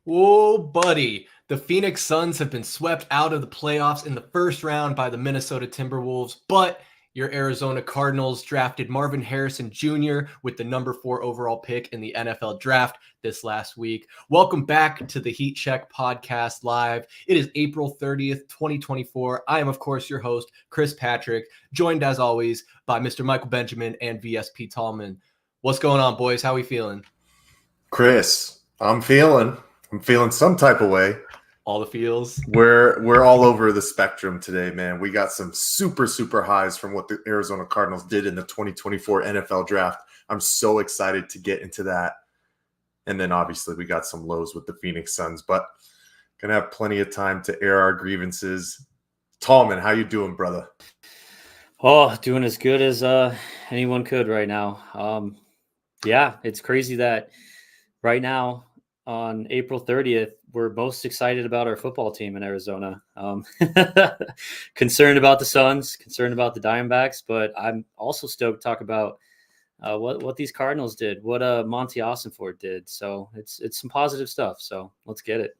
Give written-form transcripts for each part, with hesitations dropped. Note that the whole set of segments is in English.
Whoa, buddy. The Phoenix Suns have been swept out of the playoffs in the first round by the Minnesota Timberwolves, but your Arizona Cardinals drafted Marvin Harrison Jr. with the number 4 overall pick in the NFL draft this last week. Welcome back to the Heat Check Podcast Live. It is April 30th, 2024. I am, of course, your host, Chris Patrick, joined as always by Mr. Michael Benjamin and VSP Tallman. What's going on, boys? How we feeling? Chris, I'm feeling some type of way. All the feels. We're all over the spectrum today, man. We got some super highs from what the Arizona Cardinals did in the 2024 NFL draft. I'm so excited to get into that. And then obviously we got some lows with the Phoenix Suns, but gonna have plenty of time to air our grievances. Tallman, how you doing, brother? Oh, doing as good as anyone could right now. Yeah, it's crazy that right now on April 30th, we're most excited about our football team in Arizona. Concerned about the Suns, concerned about the Diamondbacks, but I'm also stoked to talk about what these Cardinals did, what Monty Ossenfort did. So it's some positive stuff. So let's get it.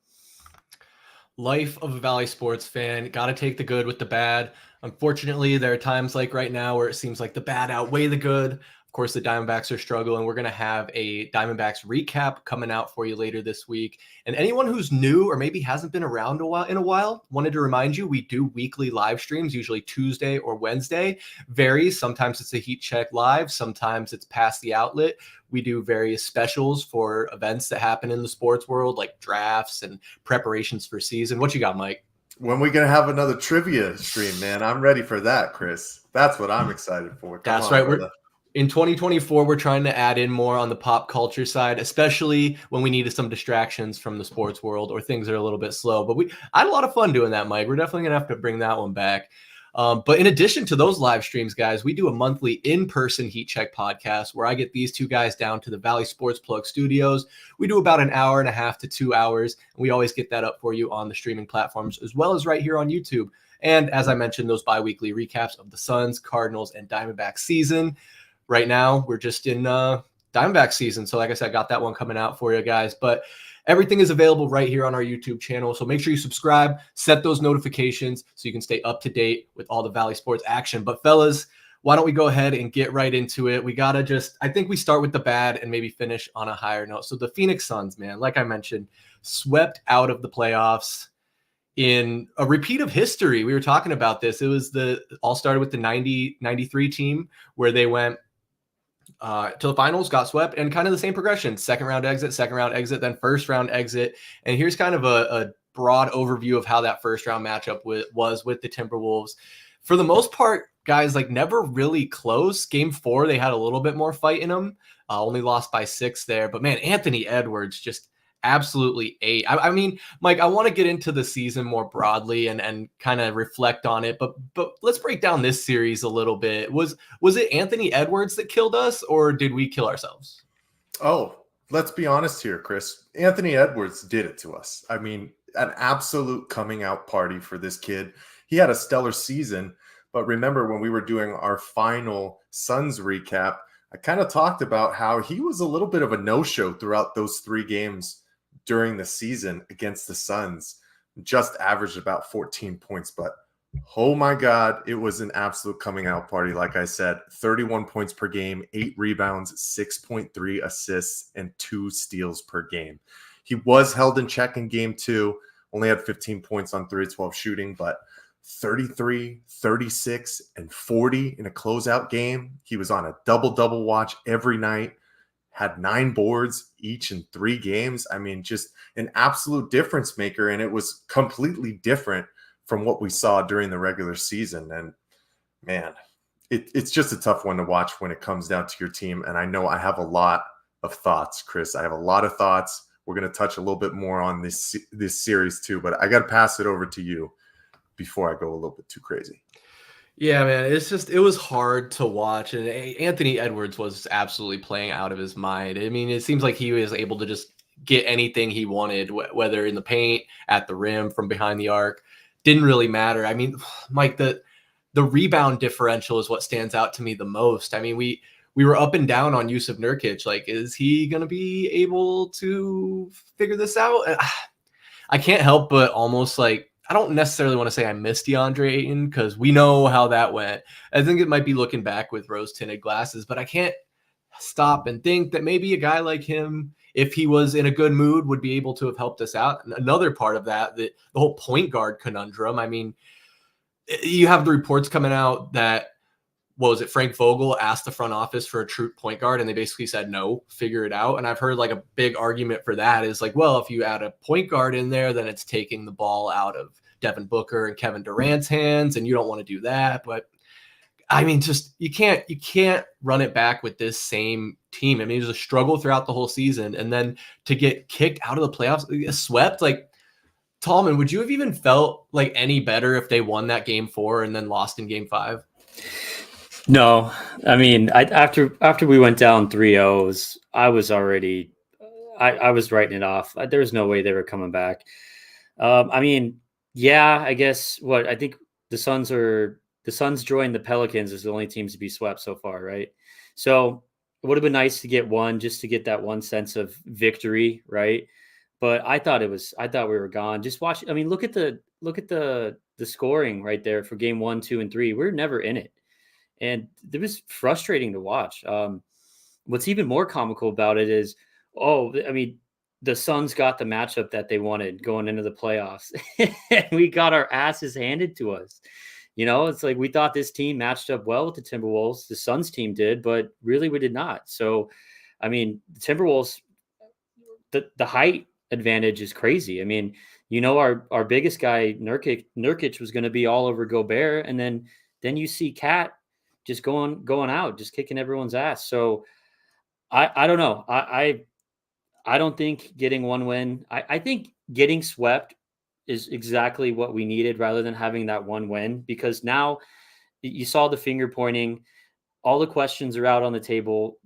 Life of a Valley sports fan. Got to take the good with the bad. Unfortunately, there are times like right now where it seems like the bad outweigh the good. Of course, the Diamondbacks are struggling. We're going to have a Diamondbacks recap coming out for you later this week. And anyone who's new or maybe hasn't been around in a while, wanted to remind you, we do weekly live streams, usually Tuesday or Wednesday. Varies. Sometimes it's a Heat Check Live. Sometimes it's Past the Outlet. We do various specials for events that happen in the sports world, like drafts and preparations for season. What you got, Mike? When we going to have another trivia stream, man? I'm ready for that, Chris. That's what I'm excited for. That's right. In 2024, we're trying to add in more on the pop culture side, especially when we needed some distractions from the sports world or things that are a little bit slow. But I had a lot of fun doing that, Mike. We're definitely going to have to bring that one back. But in addition to those live streams, guys, we do a monthly in-person Heat Check podcast where I get these two guys down to the Valley Sports Plug studios. We do about an hour and a half to 2 hours, and we always get that up for you on the streaming platforms as well as right here on YouTube. And as I mentioned, those bi-weekly recaps of the Suns, Cardinals, and Diamondbacks season. Right now, we're just in Diamondback season. So like I said, I got that one coming out for you guys. But everything is available right here on our YouTube channel. So make sure you subscribe, set those notifications so you can stay up to date with all the Valley Sports action. But fellas, why don't we go ahead and get right into it? I think we start with the bad and maybe finish on a higher note. So the Phoenix Suns, man, like I mentioned, swept out of the playoffs in a repeat of history. We were talking about this. It was all started with the 90-93 team where they went to the finals, got swept, and kind of the same progression. Second round exit, then first round exit. And here's kind of a broad overview of how that first round matchup was with the Timberwolves. For the most part, guys, like never really close. Game 4, they had a little bit more fight in them. Only lost by 6 there. But man, Anthony Edwards just absolutely ate. I mean, Mike, I want to get into the season more broadly and kind of reflect on it, but let's break down this series a little bit. Was it Anthony Edwards that killed us, or did we kill ourselves? Oh, let's be honest here, Chris. Anthony Edwards did it to us. I mean, an absolute coming out party for this kid. He had a stellar season, but remember when we were doing our final Suns recap, I kind of talked about how he was a little bit of a no-show throughout those 3 games during the season against the Suns. Just averaged about 14 points, but oh my God, it was an absolute coming out party. Like I said, 31 points per game, 8 rebounds, 6.3 assists, and 2 steals per game. He was held in check in game 2, only had 15 points on 3-12 shooting, but 33, 36, and 40 in a closeout game. He was on a double-double watch every night. Had 9 boards each in 3 games. I mean, just an absolute difference maker. And it was completely different from what we saw during the regular season. And man, it's just a tough one to watch when it comes down to your team. And I know I have a lot of thoughts, Chris. I have a lot of thoughts. We're going to touch a little bit more on this series too, but I got to pass it over to you before I go a little bit too crazy. Yeah, man, it was hard to watch. And Anthony Edwards was absolutely playing out of his mind. I mean, it seems like he was able to just get anything he wanted, whether in the paint, at the rim, from behind the arc. Didn't really matter. I mean, Mike, the rebound differential is what stands out to me the most. I mean, we we were up and down on Yusuf Nurkic. Like, is he going to be able to figure this out? I can't help but almost like, I don't necessarily want to say I miss DeAndre Ayton because we know how that went. I think it might be looking back with rose-tinted glasses, but I can't stop and think that maybe a guy like him, if he was in a good mood, would be able to have helped us out. And another part of that, the whole point guard conundrum. I mean, you have the reports coming out that, what was it, Frank Vogel asked the front office for a true point guard and they basically said no, figure it out. And I've heard like a big argument for that is like, well, if you add a point guard in there, then it's taking the ball out of Devin Booker and Kevin Durant's hands, and you don't want to do that. But I mean, just you can't run it back with this same team. I mean, it was a struggle throughout the whole season, and then to get kicked out of the playoffs, swept. Like, Tallman, would you have even felt like any better if they won that game 4 and then lost in game 5? No, I mean, after we went down 3-0, I was already, I was writing it off. There was no way they were coming back. I mean, yeah, I guess I think the Suns joined the Pelicans as the only teams to be swept so far, right? So it would have been nice to get one, just to get that one sense of victory, right? But I thought we were gone. Just watch. I mean, look at the scoring right there for game 1, 2, and 3. We're never in it. And it was frustrating to watch. What's even more comical about it is, I mean, the Suns got the matchup that they wanted going into the playoffs. And we got our asses handed to us. You know, it's like we thought this team matched up well with the Timberwolves. The Suns team did, but really we did not. So, I mean, the Timberwolves, the height advantage is crazy. I mean, you know, our biggest guy, Nurkic was going to be all over Gobert. And then you see Cat just going out, just kicking everyone's ass. So I don't know. I don't think getting one win, I think getting swept is exactly what we needed rather than having that one win, because now you saw the finger pointing, all the questions are out on the table.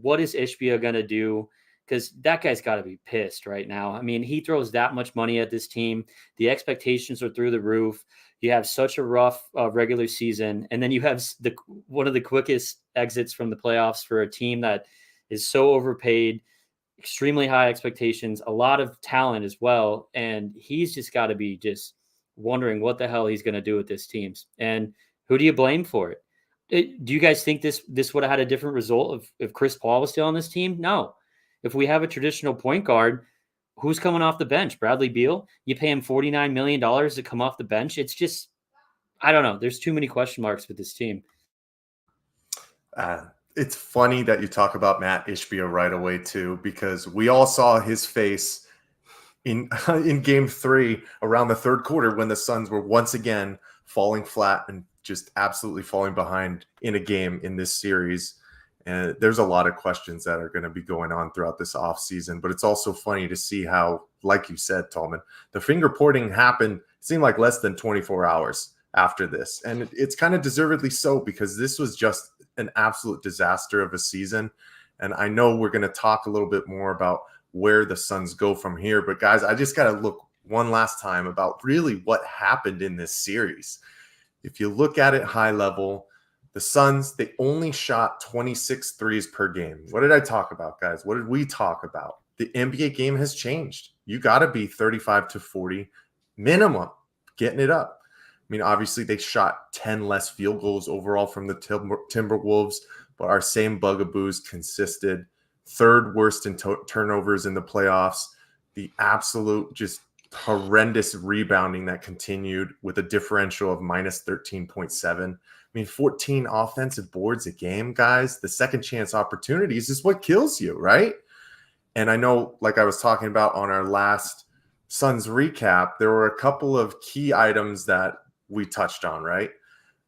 What is Ishbia going to do? Because that guy's got to be pissed right now. I mean, he throws that much money at this team. The expectations are through the roof. You have such a rough regular season, and then you have one of the quickest exits from the playoffs for a team that is so overpaid, extremely high expectations, a lot of talent as well, and he's just got to be just wondering what the hell he's going to do with this team. And who do you blame for it? Do you guys think this would have had a different result if Chris Paul was still on this team? No. If we have a traditional point guard, who's coming off the bench? Bradley Beal? You pay him $49 million to come off the bench. It's just, I don't know. There's too many question marks with this team. It's funny that you talk about Matt Ishbia right away too, because we all saw his face in game 3 around the third quarter when the Suns were once again falling flat and just absolutely falling behind in a game in this series. And there's a lot of questions that are going to be going on throughout this offseason. But it's also funny to see how, like you said, Tallman, the finger pointing happened, it seemed like less than 24 hours after this. And it's kind of deservedly so, because this was just an absolute disaster of a season. And I know we're going to talk a little bit more about where the Suns go from here. But guys, I just got to look one last time about really what happened in this series. If you look at it high level, the Suns, they only shot 26 threes per game. What did I talk about, guys? What did we talk about? The NBA game has changed. You got to be 35 to 40 minimum, getting it up. I mean, obviously, they shot 10 less field goals overall from the Timberwolves, but our same bugaboos consisted. Third worst in turnovers in the playoffs. The absolute just horrendous rebounding that continued with a differential of minus 13.7. I mean, 14 offensive boards a game, guys. The second chance opportunities is what kills you, right? And I know, like I was talking about on our last Suns recap, there were a couple of key items that we touched on, right?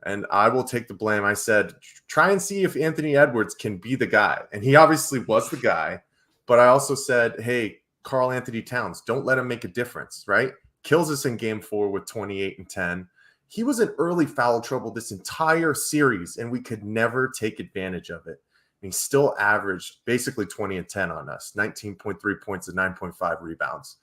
And I will take the blame. I said, try and see if Anthony Edwards can be the guy. And he obviously was the guy. But I also said, hey, Karl Anthony Towns, don't let him make a difference, right? Kills us in game 4 with 28 and 10. He was in early foul trouble this entire series, and we could never take advantage of it. And he still averaged basically 20 and 10 on us, 19.3 points and 9.5 rebounds.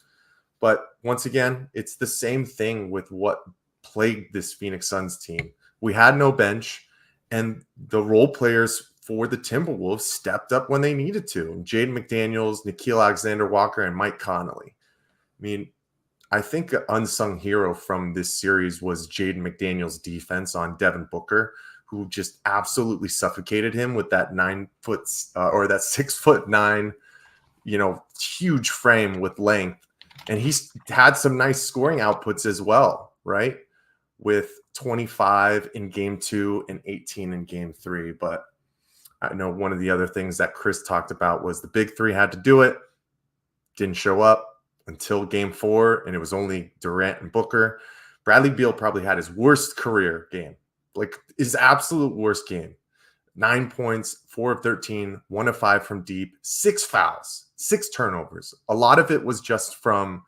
But once again, it's the same thing with what plagued this Phoenix Suns team. We had no bench, and the role players for the Timberwolves stepped up when they needed to. Jaden McDaniels, Nickeil Alexander-Walker, and Mike Conley. I mean, I think an unsung hero from this series was Jaden McDaniels' defense on Devin Booker, who just absolutely suffocated him with that 6'9", huge frame with length. And he's had some nice scoring outputs as well, right? With 25 in game 2 and 18 in game 3. But I know one of the other things that Chris talked about was the big three had to do it. Didn't show up until game 4, and it was only Durant and Booker. Bradley Beal probably had his worst career game, like his absolute worst game. 9 points, 4 of 13, 1 of 5 from deep, 6 fouls, 6 turnovers. A lot of it was just from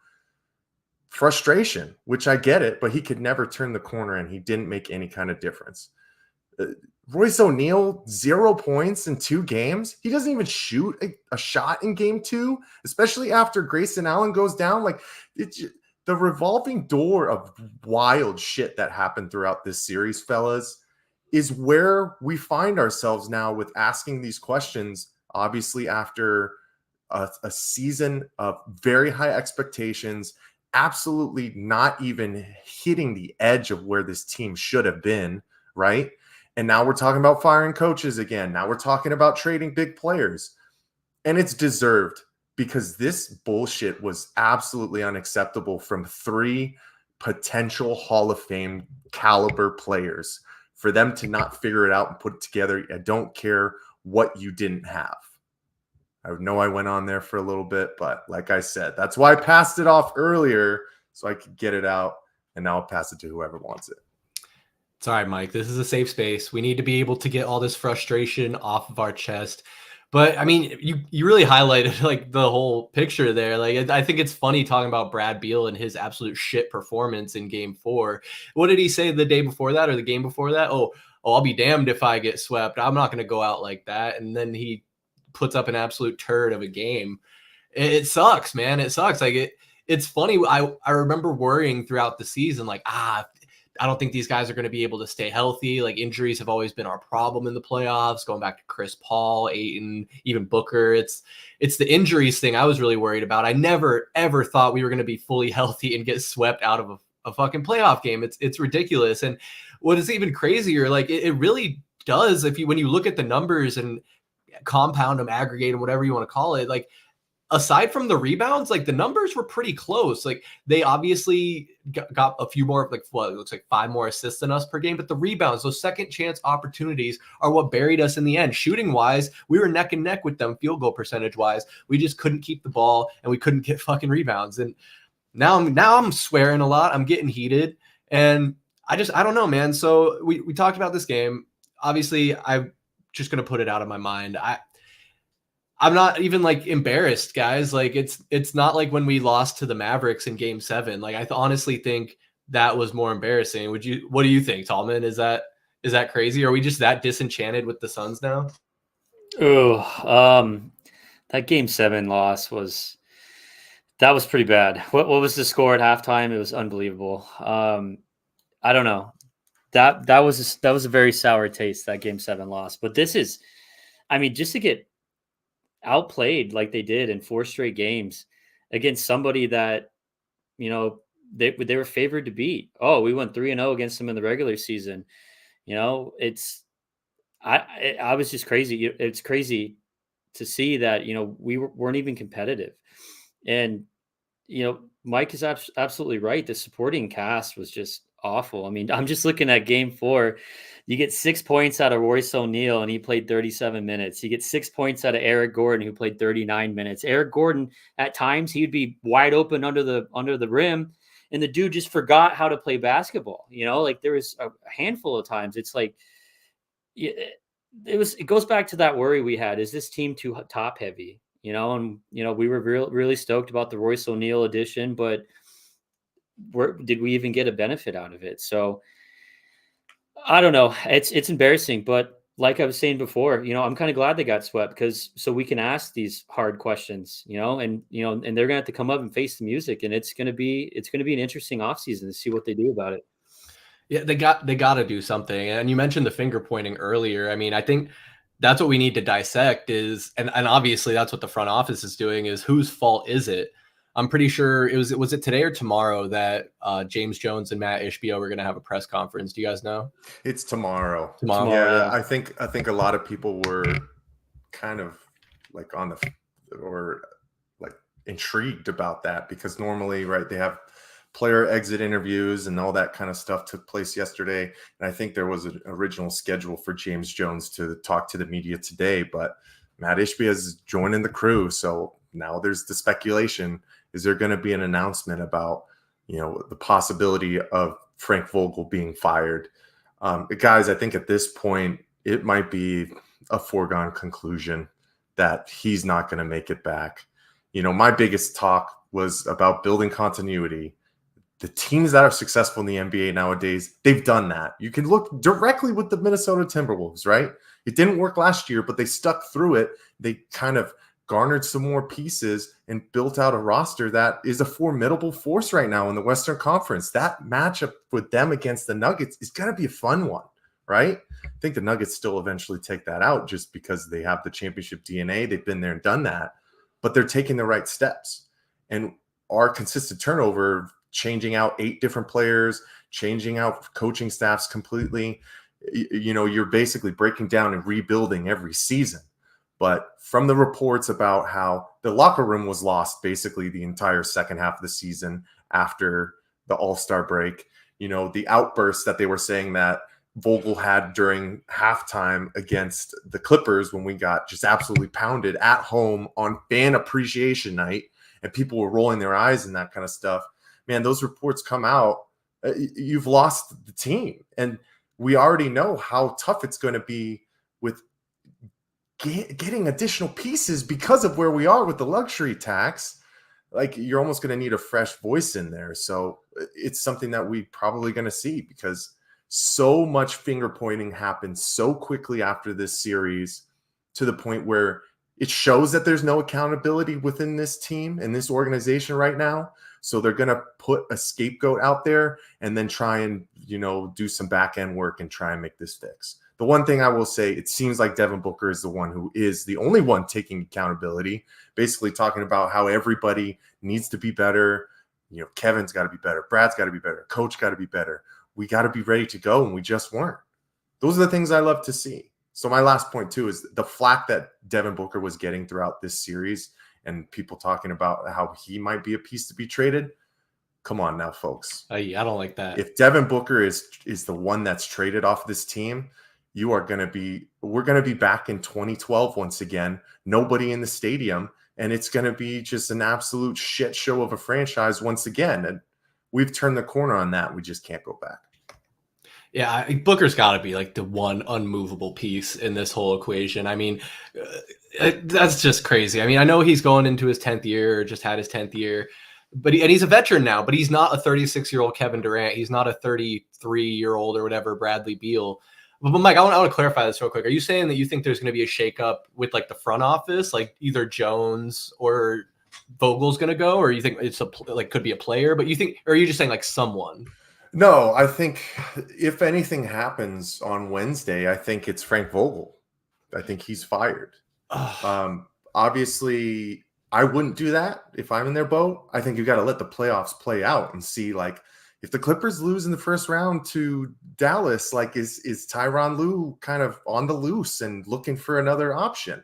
frustration, which I get it, but he could never turn the corner, and he didn't make any kind of difference. Royce O'Neal, 0 points in 2 games. He doesn't even shoot a shot in game 2, especially after Grayson Allen goes down. Like, the revolving door of wild shit that happened throughout this series, fellas, is where we find ourselves now with asking these questions, obviously after a season of very high expectations, absolutely not even hitting the edge of where this team should have been, right? And now we're talking about firing coaches again. Now we're talking about trading big players. And it's deserved, because this bullshit was absolutely unacceptable from 3 potential Hall of Fame caliber players. For them to not figure it out and put it together, I don't care what you didn't have. I know I went on there for a little bit, but like I said, that's why I passed it off earlier, so I could get it out. And now I'll pass it to whoever wants it. It's all right, Mike. This is a safe space. We need to be able to get all this frustration off of our chest. But I mean, you really highlighted like the whole picture there. Like, I think it's funny talking about Brad Beal and his absolute shit performance in game 4. What did he say the day before that or the game before that? Oh, I'll be damned if I get swept. I'm not going to go out like that. And then he puts up an absolute turd of a game. It sucks, man. It sucks. Like, it's funny. I remember worrying throughout the season, like, I don't think these guys are going to be able to stay healthy. Like, injuries have always been our problem in the playoffs, going back to Chris Paul, Ayton, even Booker. It's the injuries thing I was really worried about. I never, ever thought we were going to be fully healthy and get swept out of a fucking playoff game. It's ridiculous. And what is even crazier, like it really does, when you look at the numbers and compound them, aggregate them, whatever you want to call it, like, aside from the rebounds, like the numbers were pretty close. Like, they obviously got a few more, like, what, it looks like 5 more assists than us per game, but the rebounds, those second chance opportunities, are what buried us in the end. Shooting wise, we were neck and neck with them field goal percentage wise. We just couldn't keep the ball and we couldn't get fucking rebounds. And now I'm swearing a lot. I'm getting heated, and I don't know, man. So we talked about this game. Obviously, I'm just going to put it out of my mind. I'm not even like embarrassed, guys. Like, it's not like when we lost to the Mavericks in game 7. Like, I honestly think that was more embarrassing. What do you think, Tallman? Is that crazy? Are we just that disenchanted with the Suns now? Oh, that game 7 loss was pretty bad. What was the score at halftime? It was unbelievable. I don't know. That was a very sour taste, that game 7 loss. But this is, I mean, just to get outplayed like they did in 4 straight games against somebody that, they were favored to beat. Oh, we went 3-0 against them in the regular season. I was just crazy. It's crazy to see that, we weren't even competitive. And, Mike is absolutely right. The supporting cast was just awful. I mean, I'm just looking at game 4. You get 6 points out of Royce O'Neal, and he played 37 minutes. You get 6 points out of Eric Gordon, who played 39 minutes. Eric Gordon, at times, he'd be wide open under the rim, and the dude just forgot how to play basketball. Like, there was a handful of times. It's like, it goes back to that worry we had. Is this team too top heavy? And we were really stoked about the Royce O'Neal addition, but did we even get a benefit out of it? So I don't know. It's embarrassing, but like I was saying before, I'm kind of glad they got swept, so we can ask these hard questions, and they're gonna have to come up and face the music, and it's gonna be an interesting offseason to see what they do about it. Yeah, they got to do something. And you mentioned the finger pointing earlier. I mean, I think that's what we need to dissect is, and obviously that's what the front office is doing, is whose fault is it? I'm pretty sure was it today or tomorrow that James Jones and Matt Ishbia were going to have a press conference. Do you guys know? It's tomorrow. Tomorrow. Yeah, I think a lot of people were kind of like on the or like intrigued about that, because normally, right, they have player exit interviews and all that kind of stuff took place yesterday. And I think there was an original schedule for James Jones to talk to the media today, but Matt Ishbia is joining the crew. So now there's the speculation. Is there going to be an announcement about, the possibility of Frank Vogel being fired? Guys, I think at this point, it might be a foregone conclusion that he's not going to make it back. My biggest talk was about building continuity. The teams that are successful in the NBA nowadays, they've done that. You can look directly with the Minnesota Timberwolves, right? It didn't work last year, but they stuck through it. They kind of garnered some more pieces and built out a roster that is a formidable force right now in the Western Conference. That matchup with them against the Nuggets is going to be a fun one, right? I think the Nuggets still eventually take that out just because they have the championship DNA. They've been there and done that, but they're taking the right steps. And our consistent turnover, changing out 8 different players, changing out coaching staffs completely, you're basically breaking down and rebuilding every season. But from the reports about how the locker room was lost basically the entire second half of the season after the All-Star break, the outbursts that they were saying that Vogel had during halftime against the Clippers when we got just absolutely pounded at home on fan appreciation night, and people were rolling their eyes and that kind of stuff. Man, those reports come out, you've lost the team. And we already know how tough it's going to be with getting additional pieces because of where we are with the luxury tax. Like, you're almost going to need a fresh voice in there. So it's something that we probably going to see, because so much finger pointing happened so quickly after this series, to the point where it shows that there's no accountability within this team and this organization right now. So they're going to put a scapegoat out there and then try and, do some back end work and try and make this fix. The one thing I will say, it seems like Devin Booker is the one who is the only one taking accountability, basically talking about how everybody needs to be better. Kevin's got to be better. Brad's got to be better. Coach got to be better. We got to be ready to go. And we just weren't. Those are the things I love to see. So my last point too is the flack that Devin Booker was getting throughout this series, and people talking about how he might be a piece to be traded. Come on now, folks. I don't like that. If Devin Booker is the one that's traded off this team, we're going to be back in 2012 once again, nobody in the stadium, and it's going to be just an absolute shit show of a franchise once again. And we've turned the corner on that. We just can't go back. Yeah, Booker's got to be like the one unmovable piece in this whole equation. I mean, that's just crazy. I mean, I know he's going into his 10th year, or just had his 10th year, but he's a veteran now, but he's not a 36-year-old Kevin Durant. He's not a 33-year-old or whatever Bradley Beal. But Mike, I want to clarify this real quick. Are you saying that you think there's going to be a shakeup with like the front office, like either Jones or Vogel's going to go, or you think it's could be a player? But you think, or are you just saying like someone? No, I think if anything happens on Wednesday, I think it's Frank Vogel. I think he's fired. Obviously, I wouldn't do that if I'm in their boat. I think you got to let the playoffs play out and see, like, if the Clippers lose in the first round to Dallas, like, is Tyronn Lue kind of on the loose and looking for another option?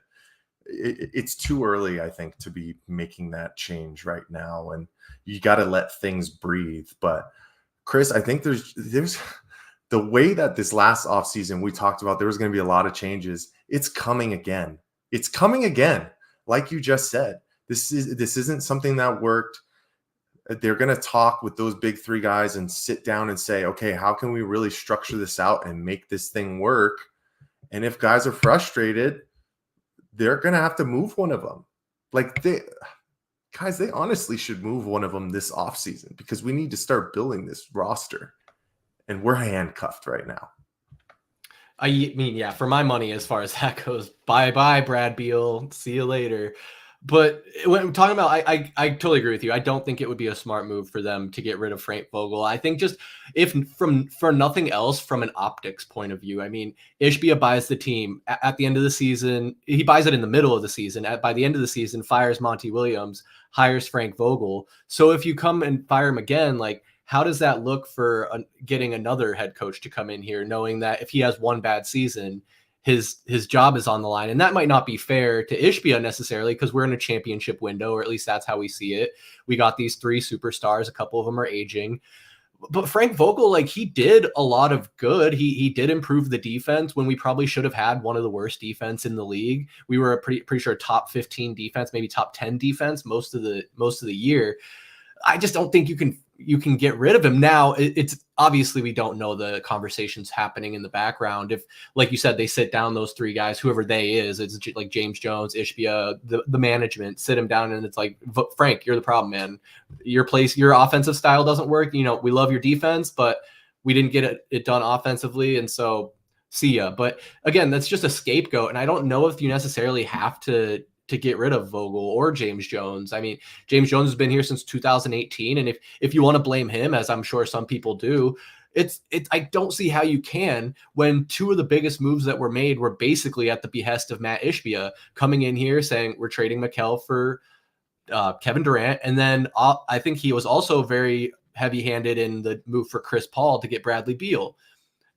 It's too early, I think, to be making that change right now, and you got to let things breathe. But Chris, I think there's the way that this last offseason we talked about, there was going to be a lot of changes. It's coming again. It's coming again. Like you just said, this isn't something that worked. They're going to talk with those big three guys and sit down and say, okay, how can we really structure this out and make this thing work? And if guys are frustrated, they're going to have to move one of them. Like, they honestly should move one of them this offseason, because we need to start building this roster, and we're handcuffed right now. I mean, yeah, for my money, as far as that goes, bye-bye, Brad Beal. See you later. But when I'm talking about, I totally agree with you. I don't think it would be a smart move for them to get rid of Frank Vogel. I think just for nothing else, from an optics point of view, I mean, Ishbia buys the team at the end of the season. He buys it in the middle of the season. By the end of the season, fires Monty Williams, hires Frank Vogel. So if you come and fire him again, like, how does that look for getting another head coach to come in here, knowing that if he has one bad season, his job is on the line? And that might not be fair to Ishbia necessarily, because we're in a championship window, or at least that's how we see it. We got these three superstars, a couple of them are aging. But Frank Vogel, like, he did a lot of good. He did improve the defense when we probably should have had one of the worst defense in the league. We were a pretty sure top 15 defense, maybe top 10 defense most of the year. I just don't think you can get rid of him now. It's obviously, we don't know the conversations happening in the background. If, like you said, they sit down those three guys, whoever they is, it's like James Jones, Ishbia, the management, sit him down, and it's like, Frank, you're the problem, man. Your offensive style doesn't work. You know, we love your defense, but we didn't get it done offensively, and so see ya. But again, that's just a scapegoat, and I don't know if you necessarily have to get rid of Vogel or James Jones. I mean, James Jones has been here since 2018, and if you want to blame him, as I'm sure some people do, it's I don't see how you can, when two of the biggest moves that were made were basically at the behest of Matt Ishbia, coming in here saying we're trading Mikal for Kevin Durant, and then I think he was also very heavy-handed in the move for Chris Paul to get Bradley Beal.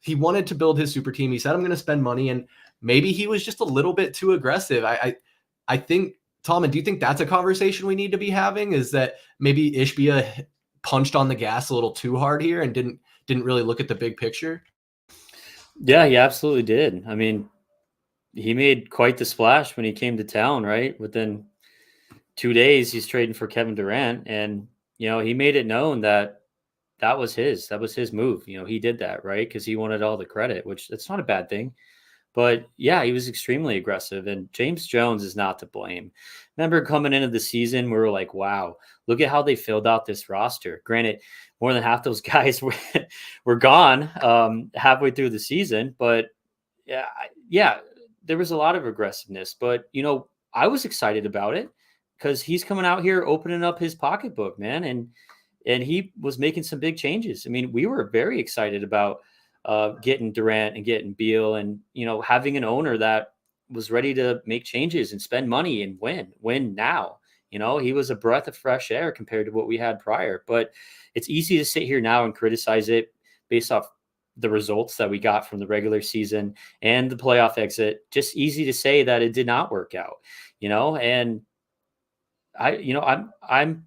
He wanted to build his super team. He said, I'm going to spend money, and maybe he was just a little bit too aggressive. I think, Tallman, do you think that's a conversation we need to be having? Is that maybe Ishbia punched on the gas a little too hard here and didn't really look at the big picture? Yeah, he absolutely did. I mean, he made quite the splash when he came to town, right? Within 2 days, he's trading for Kevin Durant, and he made it known that was his move. He did that, right? Because he wanted all the credit, which that's not a bad thing. But yeah, he was extremely aggressive, and James Jones is not to blame. Remember coming into the season, we were like, wow, look at how they filled out this roster. Granted, more than half those guys were gone halfway through the season, but yeah, there was a lot of aggressiveness. But, I was excited about it because he's coming out here opening up his pocketbook, man, and he was making some big changes. I mean, we were very excited about getting Durant and getting Beal, and having an owner that was ready to make changes and spend money and win now. He was a breath of fresh air compared to what we had prior. But it's easy to sit here now and criticize it based off the results that we got from the regular season and the playoff exit. Just easy to say that it did not work out. And I'm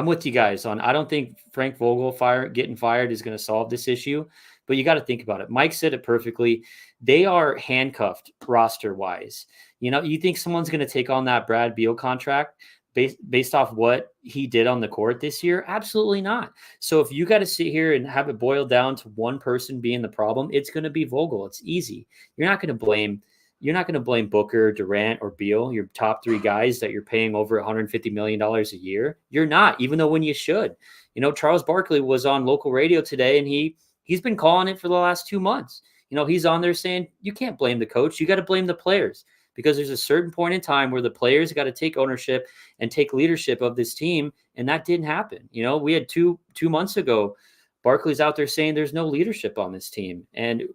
with you guys on, I don't think Frank Vogel getting fired is going to solve this issue, but you got to think about it. Mike said it perfectly. They are handcuffed roster wise. You think someone's going to take on that Brad Beal contract based off what he did on the court this year? Absolutely not. So if you got to sit here and have it boiled down to one person being the problem, it's going to be Vogel. It's easy. You're not going to blame Booker, Durant, or Beal, your top three guys that you're paying over $150 million a year. You're not, even though when you should. Charles Barkley was on local radio today, and he's been calling it for the last 2 months. He's on there saying, you can't blame the coach. You got to blame the players, because there's a certain point in time where the players got to take ownership and take leadership of this team, and that didn't happen. We had two months ago, Barkley's out there saying there's no leadership on this team. And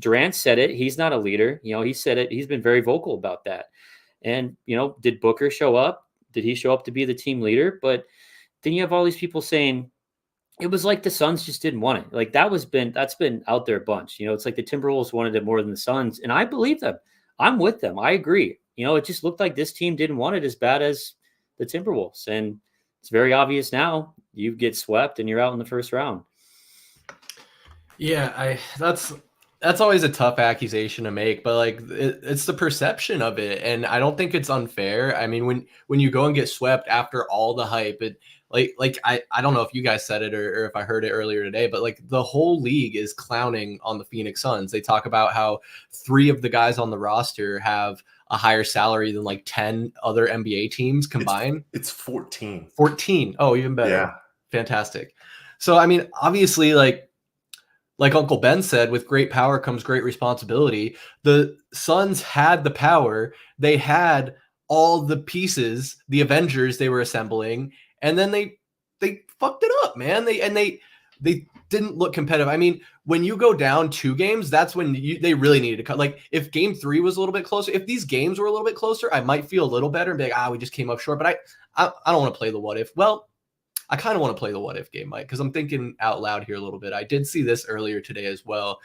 Durant said it. He's not a leader. He said it. He's been very vocal about that. And, did Booker show up? Did he show up to be the team leader? But then you have all these people saying it was like the Suns just didn't want it. Like that's been out there a bunch. It's like the Timberwolves wanted it more than the Suns. And I believe them. I'm with them. I agree. It just looked like this team didn't want it as bad as the Timberwolves. And it's very obvious now. You get swept and you're out in the first round. Yeah, that's always a tough accusation to make, but like it's the perception of it, and I don't think it's unfair. I mean, when you go and get swept after all the hype, it I don't know if you guys said it or if I heard it earlier today, but like the whole league is clowning on the Phoenix Suns. They talk about how 3 of the guys on the roster have a higher salary than like 10 other NBA teams combined. It's 14. 14. Oh, even better. Yeah. Fantastic. So I mean, obviously, like Uncle Ben said, with great power comes great responsibility. The Suns had the power. They had all the pieces, the Avengers they were assembling, and then they fucked it up, man. They didn't look competitive. I mean, when you go down 2 games, that's when they really needed to cut. Like if game 3 was a little bit closer, if these games were a little bit closer, I might feel a little better and be like, we just came up short. But I don't want to play the what if. Well, I kind of want to play the what if game, Mike, because I'm thinking out loud here a little bit. I did see this earlier today as well.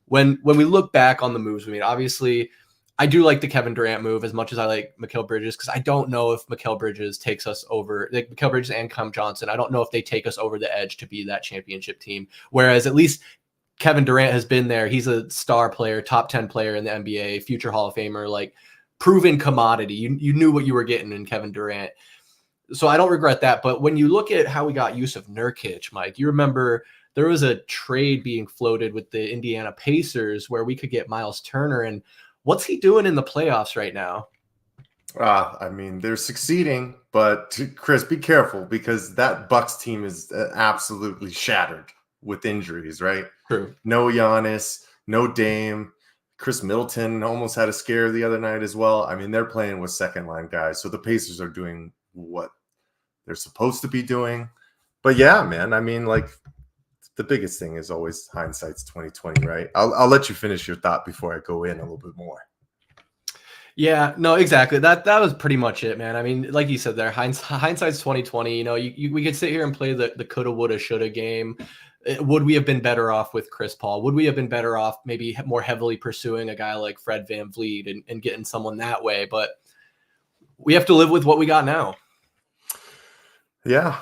When we look back on the moves we made, obviously, I do like the Kevin Durant move as much as I like Mikal Bridges, because I don't know if Mikal Bridges takes us over, like Mikal Bridges and Cam Johnson. I don't know if they take us over the edge to be that championship team. Whereas at least Kevin Durant has been there. He's a star player, top 10 player in the NBA, future Hall of Famer, like proven commodity. You knew what you were getting in Kevin Durant. So I don't regret that. But when you look at how we got Yusuf Nurkic, Mike, you remember there was a trade being floated with the Indiana Pacers where we could get Miles Turner. And what's he doing in the playoffs right now? I mean, they're succeeding, but Chris, be careful because that Bucks team is absolutely shattered with injuries, right? True. No Giannis, no Dame. Chris Middleton almost had a scare the other night as well. I mean, they're playing with second line guys. So the Pacers are doing what they're supposed to be doing. But yeah, man, I mean, like the biggest thing is always hindsight's 2020, right? I'll let you finish your thought before I go in a little bit more. Yeah, no, exactly. That was pretty much it, man. I mean, like you said there, hindsight's 2020. You know, we could sit here and play the coulda, woulda, shoulda game. Would we have been better off with Chris Paul? Would we have been better off maybe more heavily pursuing a guy like Fred VanVleet and getting someone that way? But we have to live with what we got now. Yeah.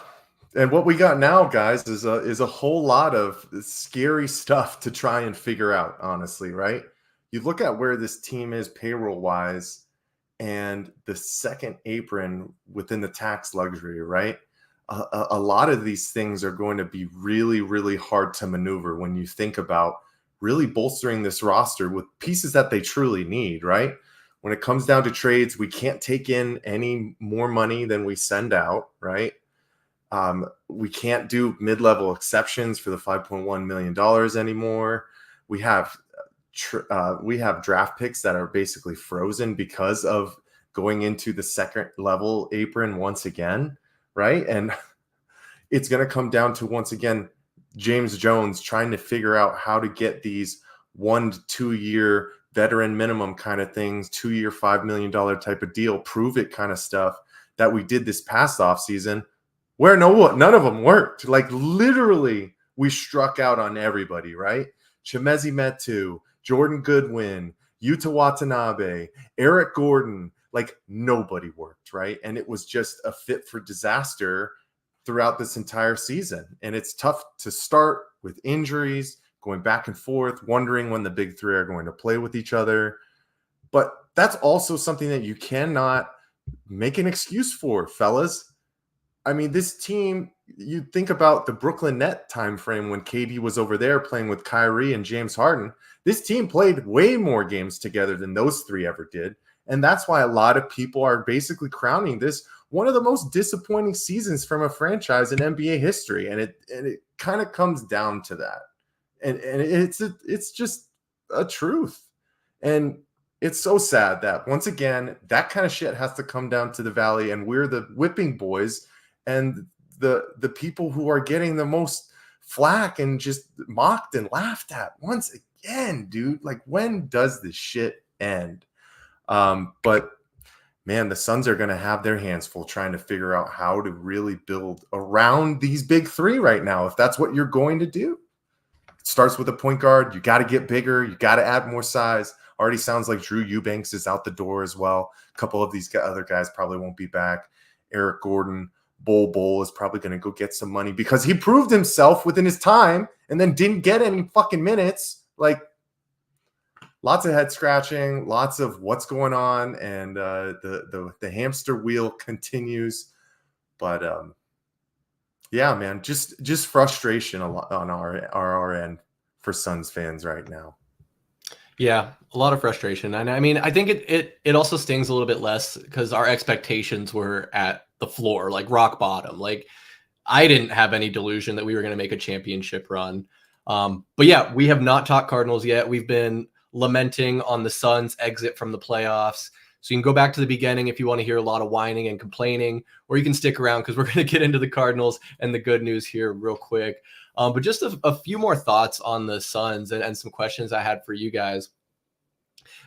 And what we got now, guys, is a whole lot of scary stuff to try and figure out, honestly, right? You look at where this team is payroll-wise and the second apron within the tax luxury, right? A lot of these things are going to be really, really hard to maneuver when you think about really bolstering this roster with pieces that they truly need, right? When it comes down to trades, we can't take in any more money than we send out, right? We can't do mid-level exceptions for the $5.1 million anymore. We have draft picks that are basically frozen because of going into the second level apron once again, right? And it's going to come down to, once again, James Jones trying to figure out how to get these 1 to 2 year veteran minimum kind of things, 2 year, $5 million type of deal, prove it kind of stuff that we did this past offseason, where none of them worked. Like literally, we struck out on everybody, right? Chimezie Metu, Jordan Goodwin, Yuta Watanabe, Eric Gordon, like nobody worked, right? And it was just a fit for disaster throughout this entire season. And it's tough to start with injuries, going back and forth, wondering when the big three are going to play with each other. But that's also something that you cannot make an excuse for, fellas. I mean, this team, you think about the Brooklyn Net time frame when KD was over there playing with Kyrie and James Harden. This team played way more games together than those three ever did. And that's why a lot of people are basically crowning this one of the most disappointing seasons from a franchise in NBA history. And it kind of comes down to that. And it's just a truth. And it's so sad that once again, that kind of shit has to come down to the Valley, and we're the whipping boys and the people who are getting the most flack and just mocked and laughed at once again, dude. Like, when does this shit end? But man, the Suns are going to have their hands full trying to figure out how to really build around these big three right now, if that's what you're going to do. It starts with a point guard. You got to get bigger. You got to add more size. Already sounds like Drew Eubanks is out the door as well. A couple of these other guys probably won't be back. Eric Gordon, Bol is probably going to go get some money because he proved himself within his time and then didn't get any fucking minutes. Like, lots of head scratching, lots of what's going on, and the hamster wheel continues. But yeah, man, just frustration a lot on our end for Suns fans right now. Yeah, a lot of frustration. And I mean, I think it also stings a little bit less because our expectations were at the floor, like rock bottom. Like, I didn't have any delusion that we were going to make a championship run. But yeah, we have not talked Cardinals yet. We've been lamenting on the Suns' exit from the playoffs So you can go back to the beginning if you want to hear a lot of whining and complaining, or you can stick around because we're going to get into the Cardinals and the good news here real quick. But just a few more thoughts on the Suns and some questions I had for you guys.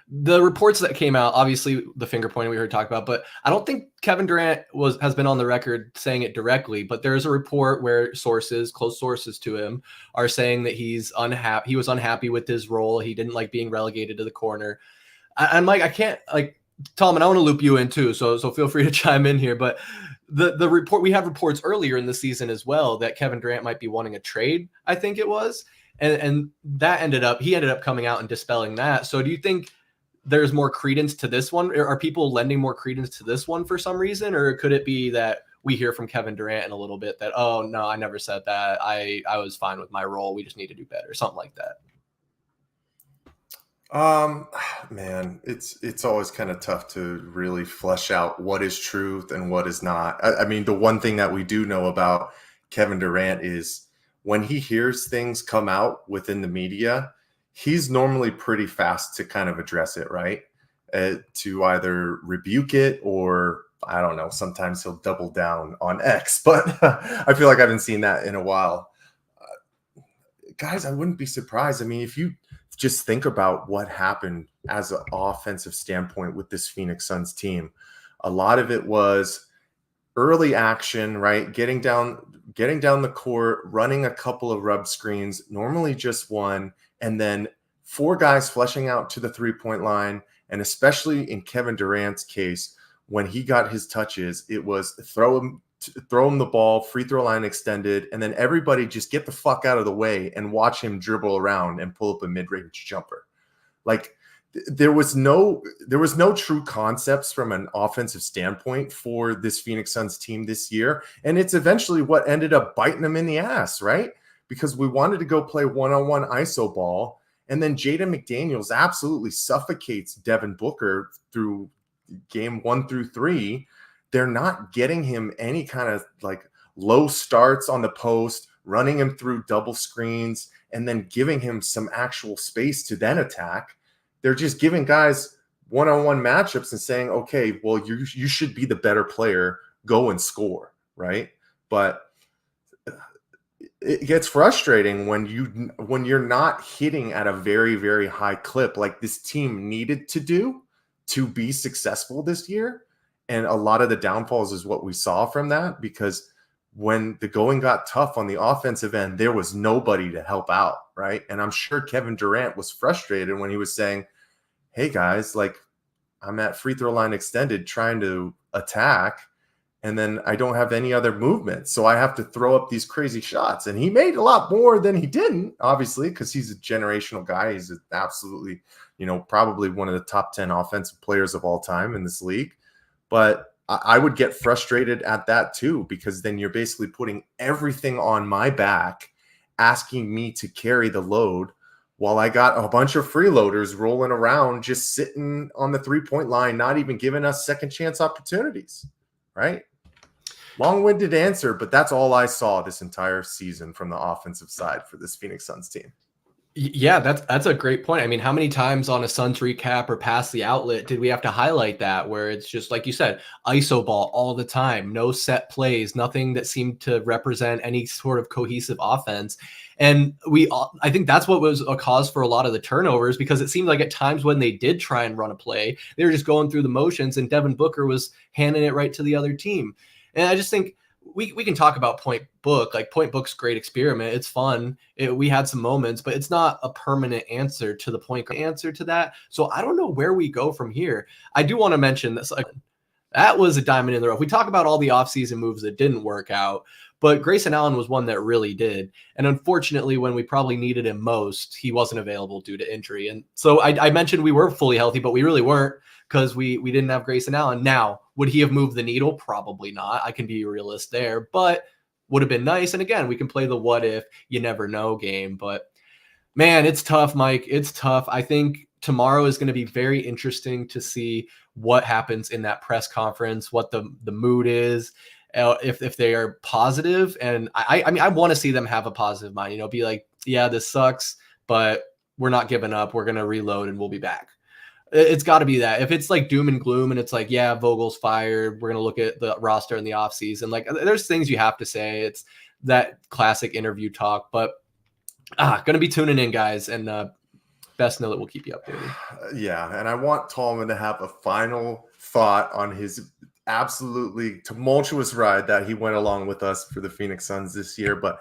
The reports that came out, obviously the finger pointing we heard talk about, but I don't think Kevin Durant has been on the record saying it directly, but there's a report where sources, close sources to him, are saying that he's unhappy. He was unhappy with his role. He didn't like being relegated to the corner. I'm like, I can't, like, Tallman, I want to loop you in too, so feel free to chime in here. But the report, we had reports earlier in the season as well that Kevin Durant might be wanting a trade, I think it was, and that he ended up coming out and dispelling that. So do you think there's more credence to this one? Are people lending more credence to this one for some reason, or could it be that we hear from Kevin Durant in a little bit that, oh no, I never said that, I was fine with my role, we just need to do better, something like that? Man, it's always kind of tough to really flesh out what is truth and what is not. I mean, the one thing that we do know about Kevin Durant is when he hears things come out within the media, he's normally pretty fast to kind of address it, right? To either rebuke it or, I don't know, sometimes he'll double down on X, but I feel like I haven't seen that in a while. Guys, I wouldn't be surprised. I mean, if you just think about what happened as an offensive standpoint with this Phoenix Suns team, a lot of it was early action, right? Getting down the court, running a couple of rub screens, normally just one, and then 4 guys fleshing out to the 3-point line. And especially in Kevin Durant's case, when he got his touches, it was throw him the ball, free throw line extended, and then everybody just get the fuck out of the way and watch him dribble around and pull up a mid-range jumper. Like, there was no true concepts from an offensive standpoint for this Phoenix Suns team this year. And it's eventually what ended up biting them in the ass, right? Because we wanted to go play one-on-one ISO ball, and then Jaden McDaniels absolutely suffocates Devin Booker through game 1 through 3. They're not getting him any kind of like low starts on the post, running him through double screens, and then giving him some actual space to then attack. They're just giving guys one-on-one matchups and saying, okay, well, you should be the better player, go and score, right? But it gets frustrating when you're not hitting at a very, very high clip like this team needed to do to be successful this year. And a lot of the downfalls is what we saw from that, because when the going got tough on the offensive end, there was nobody to help out, right? And I'm sure Kevin Durant was frustrated when he was saying, hey guys, like, I'm at free throw line extended trying to attack, and then I don't have any other movement, so I have to throw up these crazy shots. And he made a lot more than he didn't, obviously, because he's a generational guy. He's absolutely, probably one of the top 10 offensive players of all time in this league. But I would get frustrated at that too, because then you're basically putting everything on my back, asking me to carry the load while I got a bunch of freeloaders rolling around, just sitting on the 3-point line, not even giving us second chance opportunities, right? Long-winded answer, but that's all I saw this entire season from the offensive side for this Phoenix Suns team. Yeah, that's a great point. I mean, how many times on a Suns recap or past the outlet did we have to highlight that, where it's just, like you said, ISO ball all the time, no set plays, nothing that seemed to represent any sort of cohesive offense. And I think that's what was a cause for a lot of the turnovers, because it seemed like at times when they did try and run a play, they were just going through the motions and Devin Booker was handing it right to the other team. And I just think we can talk about Point Book. Like, Point Book's great experiment. It's fun. We had some moments, but it's not a permanent answer to the point answer to that. So I don't know where we go from here. I do want to mention this. Like, that was a diamond in the rough. We talk about all the offseason moves that didn't work out, but Grayson Allen was one that really did. And unfortunately, when we probably needed him most, he wasn't available due to injury. And so I mentioned we were fully healthy, but we really weren't, because we didn't have Grayson Allen. Now, would he have moved the needle? Probably not. I can be a realist there, but would have been nice. And again, we can play the what if, you never know game. But man, it's tough, Mike. It's tough. I think tomorrow is going to be very interesting to see what happens in that press conference, what the mood is, if they are positive. And I mean, I want to see them have a positive mind, be like, yeah, this sucks, but we're not giving up. We're going to reload and we'll be back. It's got to be that. If it's like doom and gloom and it's like, yeah, Vogel's fired, we're going to look at the roster in the offseason. Like, there's things you have to say. It's that classic interview talk. But going to be tuning in, guys. And best know that we'll keep you updated. Yeah, and I want Tallman to have a final thought on his absolutely tumultuous ride that he went along with us for the Phoenix Suns this year. But,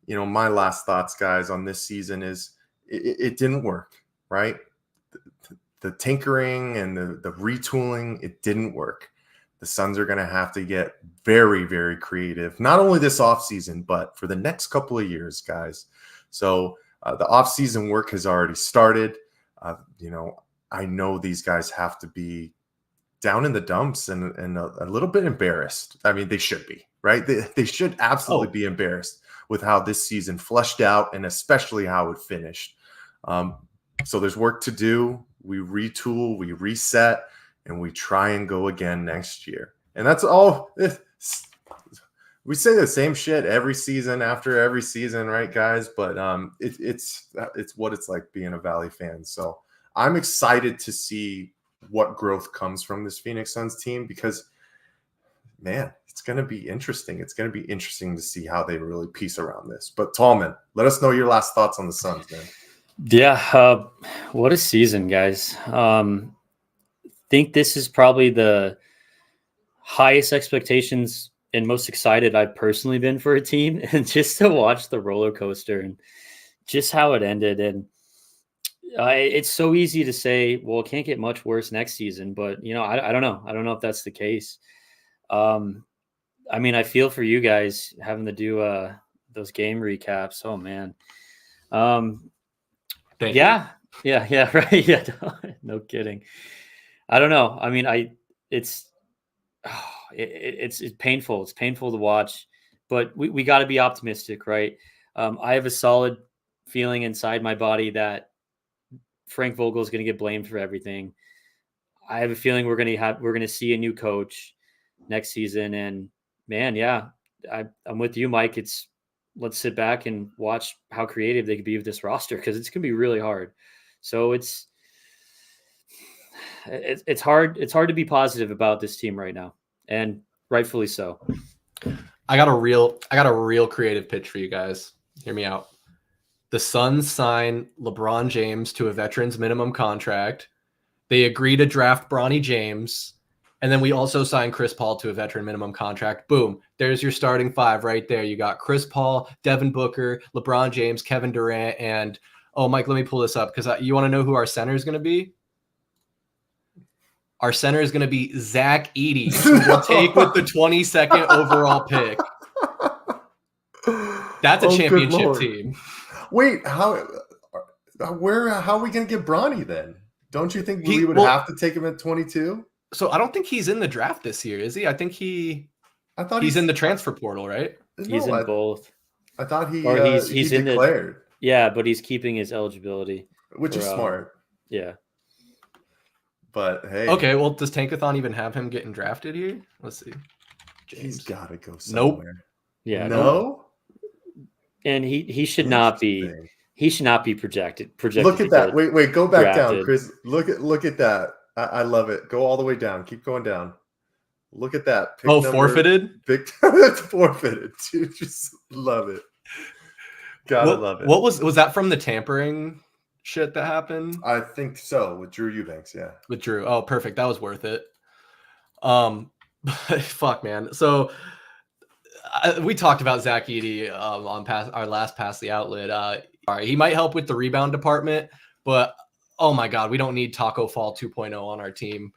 my last thoughts, guys, on this season is it didn't work, right? The tinkering and the retooling, it didn't work. The Suns are going to have to get very, very creative, not only this offseason, but for the next couple of years, guys. So the offseason work has already started. I know these guys have to be down in the dumps and a little bit embarrassed. I mean, they should be, right? They should absolutely be embarrassed with how this season fleshed out and especially how it finished. So there's work to do. We retool, we reset, and we try and go again next year. And that's all. We say the same shit every season after every season, right, guys? But it's what it's like being a Valley fan. So I'm excited to see what growth comes from this Phoenix Suns team because, man, it's going to be interesting. It's going to be interesting to see how they really piece around this. But Tallman, let us know your last thoughts on the Suns, man. Yeah, what a season, guys. Think this is probably the highest expectations and most excited I've personally been for a team, and just to watch the roller coaster and just how it ended. And it's so easy to say, well, it can't get much worse next season, but I don't know. I don't know if that's the case. I mean, I feel for you guys having to do those game recaps. Oh man. Yeah, right. Yeah, no kidding. I don't know. I mean, it's painful. It's painful to watch, but we got to be optimistic, right? I have a solid feeling inside my body that Frank Vogel is going to get blamed for everything. I have a feeling we're going to see a new coach next season, and man, yeah, I'm with you, Mike. Let's sit back and watch how creative they could be with this roster because it's going to be really hard. So it's hard. It's hard to be positive about this team right now, and rightfully so. I got a real creative pitch for you guys. Hear me out. The Suns sign LeBron James to a veterans minimum contract. They agree to draft Bronny James. And then we also sign Chris Paul to a veteran minimum contract. Boom. There's your starting five right there. You got Chris Paul, Devin Booker, LeBron James, Kevin Durant, and Mike, let me pull this up because you want to know who our center is going to be? Our center is going to be Zach Edey, who we'll take with the 22nd overall pick. That's a championship team. Wait, how are we going to get Bronny then? Don't you think we would have to take him at 22? So I don't think he's in the draft this year, is he? I think he's in the transfer portal, right? He's in both. I thought he's declared. Yeah, but he's keeping his eligibility. Which is smart. Yeah. But hey. Okay, well, does Tankathon even have him getting drafted here? Let's see. James. He's got to go somewhere. Nope. Yeah. No? And he should not be. He should not be projected. Look at that. Wait, go back down, Chris. Look at that. I love it. Go all the way down. Keep going down. Look at that. Forfeited? That's forfeited. Dude, just love it. Gotta love it. What was that from the tampering shit that happened? I think so, with Drew Eubanks, yeah. With Drew. Oh, perfect. That was worth it. Fuck, man. So we talked about Zach Edey on our last Pass the Outlet. All right, he might help with the rebound department, but oh my God, we don't need Taco Fall 2.0 on our team.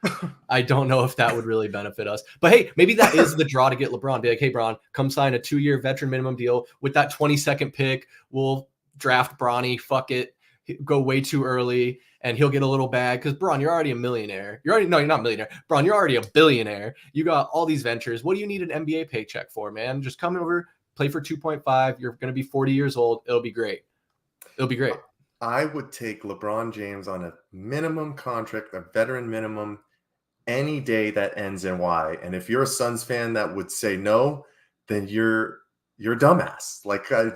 I don't know if that would really benefit us. But hey, maybe that is the draw to get LeBron. Be like, hey, Bron, come sign a 2-year veteran minimum deal with that 22nd pick. We'll draft Bronny. Fuck it. Go way too early, and he'll get a little bag because, Bron, you're already a millionaire. You're not a millionaire. Bron, you're already a billionaire. You got all these ventures. What do you need an NBA paycheck for, man? Just come over, play for 2.5. You're going to be 40 years old. It'll be great. It'll be great. I would take LeBron James on a minimum contract, a veteran minimum, any day that ends in Y. And if you're a Suns fan that would say no, then you're a dumbass. Like I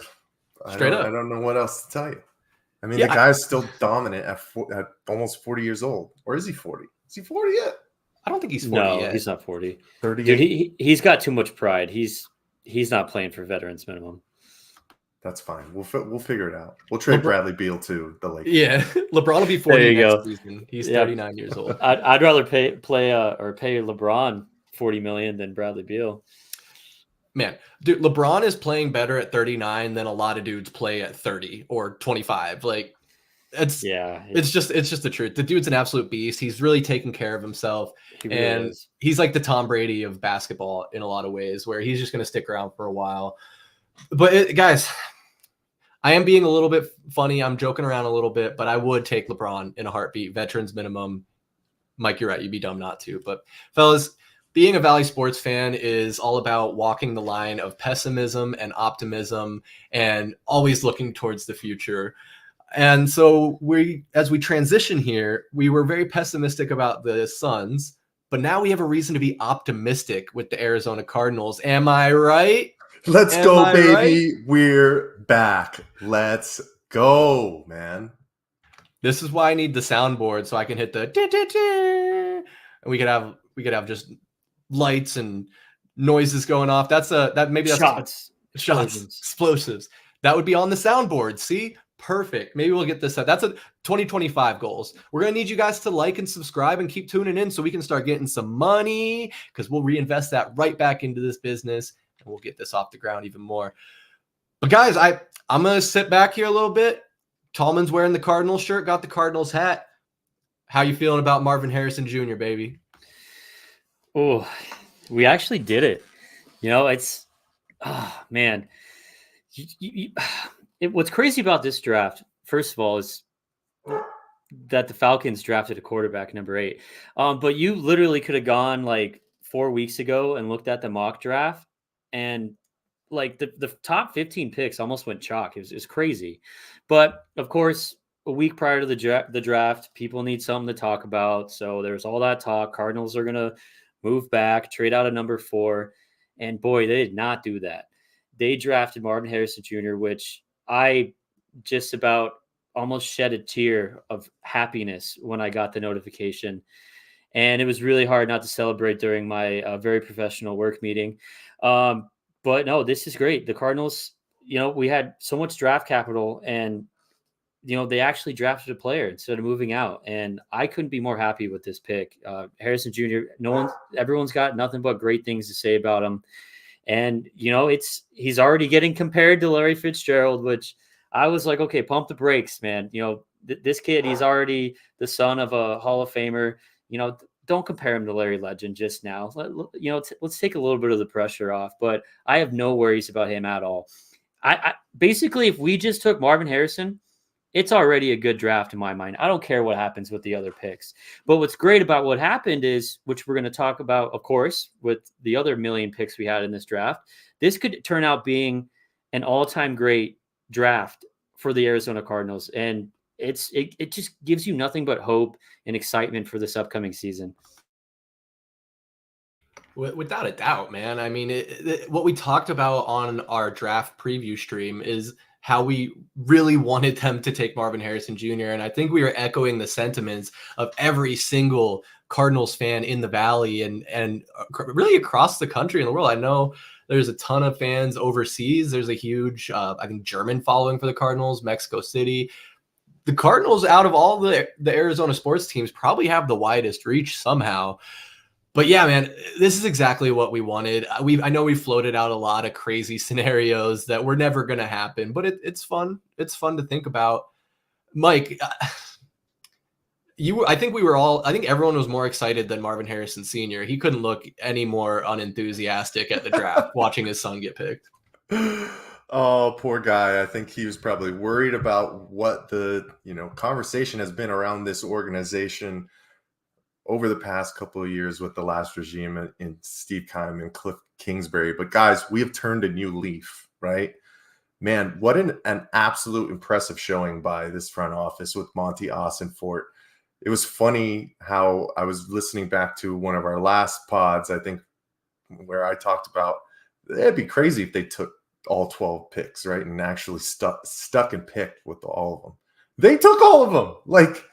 don't know what else to tell you. I mean, the guy's still dominant at almost 40 years old. Or is he 40? Is he 40 yet? I don't think he's 40 yet. He's not 40. 38. Dude, he's got too much pride. He's not playing for veterans minimum. That's fine. We'll figure it out. We'll trade Bradley Beal to the Lakers. Yeah, LeBron will be 40 next season. He's 39 years old. I'd rather pay LeBron $40 million than Bradley Beal. Man, dude, LeBron is playing better at 39 than a lot of dudes play at 30 or 25. Like, it's just the truth. The dude's an absolute beast. He's really taking care of himself, he's like the Tom Brady of basketball in a lot of ways, where he's just going to stick around for a while. But guys, I am being a little bit funny. I'm joking around a little bit, but I would take LeBron in a heartbeat. Veterans minimum. Mike, you're right. You'd be dumb not to. But fellas, being a Valley sports fan is all about walking the line of pessimism and optimism and always looking towards the future. And so as we transition here, we were very pessimistic about the Suns, but now we have a reason to be optimistic with the Arizona Cardinals. Am I right? Let's go, baby. Right? We're back. Let's go, man. This is why I need the soundboard, so I can hit the and we could have just lights and noises going off. That's shots, explosives. That would be on the soundboard. See? Perfect. Maybe we'll get this set. That's a 2025 goals. We're going to need you guys to like and subscribe and keep tuning in so we can start getting some money, because we'll reinvest that right back into this business. And we'll get this off the ground even more. But guys, I'm going to sit back here a little bit. Tallman's wearing the Cardinals shirt, got the Cardinals hat. How you feeling about Marvin Harrison Jr., baby? Oh, we actually did it. It's, man. What's crazy about this draft, first of all, is that the Falcons drafted a quarterback, number 8. But you literally could have gone like 4 weeks ago and looked at the mock draft, and like the top 15 picks almost went chalk. It was crazy. But of course, a week prior to the draft, people need something to talk about. So there's all that talk. Cardinals are going to move back, trade out a number 4. And boy, they did not do that. They drafted Marvin Harrison Jr., which I just about almost shed a tear of happiness when I got the notification. And it was really hard not to celebrate during my very professional work meeting. But no, this is great. The Cardinals, we had so much draft capital, and, they actually drafted a player instead of moving out. And I couldn't be more happy with this pick. Harrison Jr., everyone's got nothing but great things to say about him. And, he's already getting compared to Larry Fitzgerald, which I was like, okay, pump the brakes, man. This kid, he's already the son of a Hall of Famer. Don't compare him to Larry Legend just now. Let's take a little bit of the pressure off. But I have no worries about him at all. I basically, if we just took Marvin Harrison, it's already a good draft in my mind. I don't care what happens with the other picks. But what's great about what happened is, which we're going to talk about, of course, with the other million picks we had in this draft, this could turn out being an all-time great draft for the Arizona Cardinals. And it just gives you nothing but hope and excitement for this upcoming season. Without a doubt, man. I mean, what we talked about on our draft preview stream is how we really wanted them to take Marvin Harrison Jr. And I think we were echoing the sentiments of every single Cardinals fan in the Valley and really across the country and the world. I know there's a ton of fans overseas. There's a huge, I think, German following for the Cardinals, Mexico City. The Cardinals, out of all the Arizona sports teams, probably have the widest reach somehow. But yeah, man, this is exactly what we wanted. I know we floated out a lot of crazy scenarios that were never going to happen, but it's fun. It's fun to think about. Mike, I think everyone was more excited than Marvin Harrison Sr. He couldn't look any more unenthusiastic at the draft watching his son get picked. Oh, poor guy. I think he was probably worried about what the conversation has been around this organization over the past couple of years with the last regime in Steve Keim and Cliff Kingsbury. But guys, we have turned a new leaf, right? Man, what an absolute impressive showing by this front office with Monty Ossenfort. It was funny how I was listening back to one of our last pods, I think, where I talked about it'd be crazy if they took all 12 picks, right? And actually stuck and picked with all of them. They took all of them. Like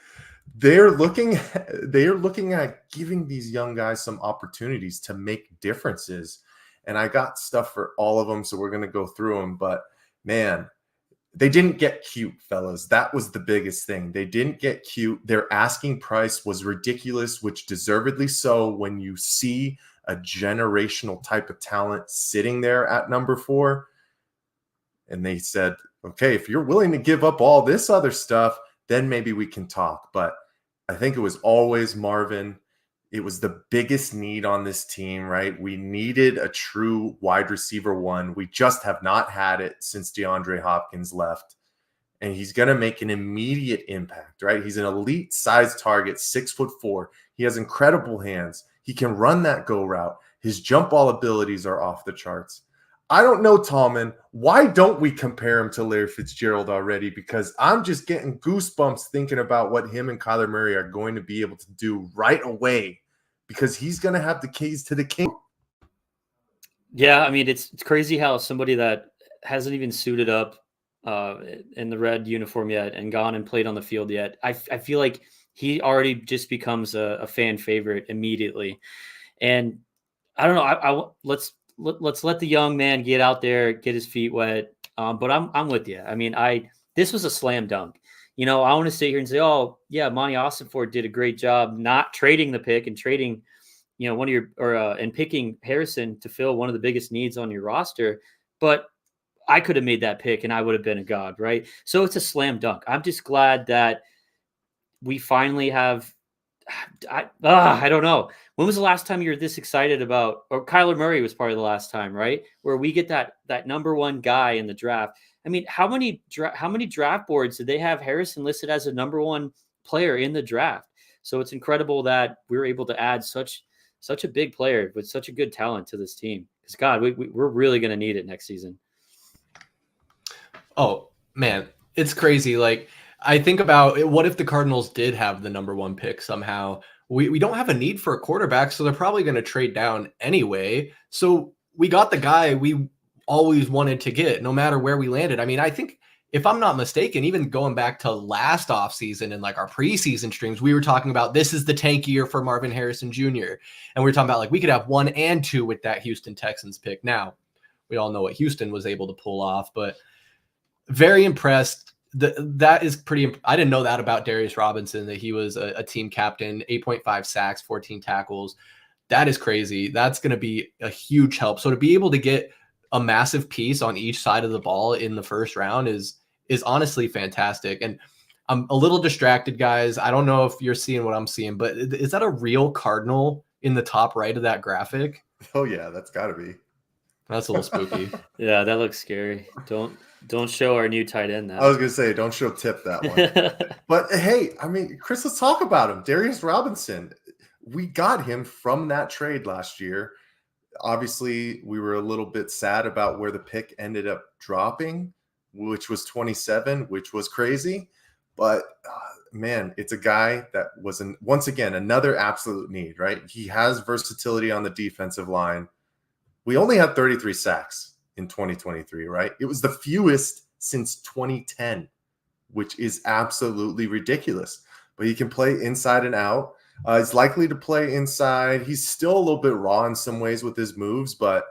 they're looking at giving these young guys some opportunities to make differences. And I got stuff for all of them, so we're going to go through them. But man, they didn't get cute, fellas. That was the biggest thing. They didn't get cute. Their asking price was ridiculous, which deservedly so when you see a generational type of talent sitting there at number 4. And they said, okay, if you're willing to give up all this other stuff, then maybe we can talk. But I think it was always Marvin. It was the biggest need on this team, right? We needed a true wide receiver 1. We just have not had it since DeAndre Hopkins left. And he's going to make an immediate impact, right? He's an elite size target, 6'4". He has incredible hands. He can run that go route. His jump ball abilities are off the charts. I don't know, Tallman. Why don't we compare him to Larry Fitzgerald already? Because I'm just getting goosebumps thinking about what him and Kyler Murray are going to be able to do right away, because he's going to have the keys to the kingdom. Yeah, I mean, it's crazy how somebody that hasn't even suited up in the red uniform yet and gone and played on the field yet, I feel like he already just becomes a fan favorite immediately. And I don't know. Let's let the young man get out there, get his feet wet. But I'm with you. I mean, this was a slam dunk. I want to sit here and say, oh yeah, Monty Ossenford did a great job not trading the pick and trading, one of your and picking Harrison to fill one of the biggest needs on your roster. But I could have made that pick and I would have been a god, right? So it's a slam dunk. I'm just glad that we finally have. I don't know. When was the last time you were this excited about, or Kyler Murray was probably the last time, right? Where we get that number 1 guy in the draft. I mean, how many draft boards did they have Harrison listed as a number 1 player in the draft? So it's incredible that we were able to add such a big player with such a good talent to this team. Because God, we're really going to need it next season. Oh man, it's crazy. Like I think about what if the Cardinals did have the number 1 pick somehow? We don't have a need for a quarterback, so they're probably going to trade down anyway. So we got the guy we always wanted to get, no matter where we landed. I mean, I think if I'm not mistaken, even going back to last offseason and like our preseason streams, we were talking about this is the tank year for Marvin Harrison Jr. And we were talking about like we could have 1 and 2 with that Houston Texans pick. Now, we all know what Houston was able to pull off, but very impressed. That is pretty. I didn't know that about Darius Robinson, that he was a team captain, 8.5 sacks, 14 tackles. That is crazy. That's going to be a huge help. So to be able to get a massive piece on each side of the ball in the first round is honestly fantastic. And I'm a little distracted, guys. I don't know if you're seeing what I'm seeing, but is that a real Cardinal in the top right of that graphic? Oh yeah, that's got to be. That's a little spooky. Yeah, that looks scary. Don't show our new tight end that. I was going to say, don't show Tip that one. But hey, I mean, Chris, let's talk about him. Darius Robinson. We got him from that trade last year. Obviously, we were a little bit sad about where the pick ended up dropping, which was 27, which was crazy. But man, it's a guy that was once again another absolute need, right? He has versatility on the defensive line. We only had 33 sacks in 2023, right? It was the fewest since 2010, which is absolutely ridiculous. But he can play inside and out. He's likely to play inside. He's still a little bit raw in some ways with his moves, but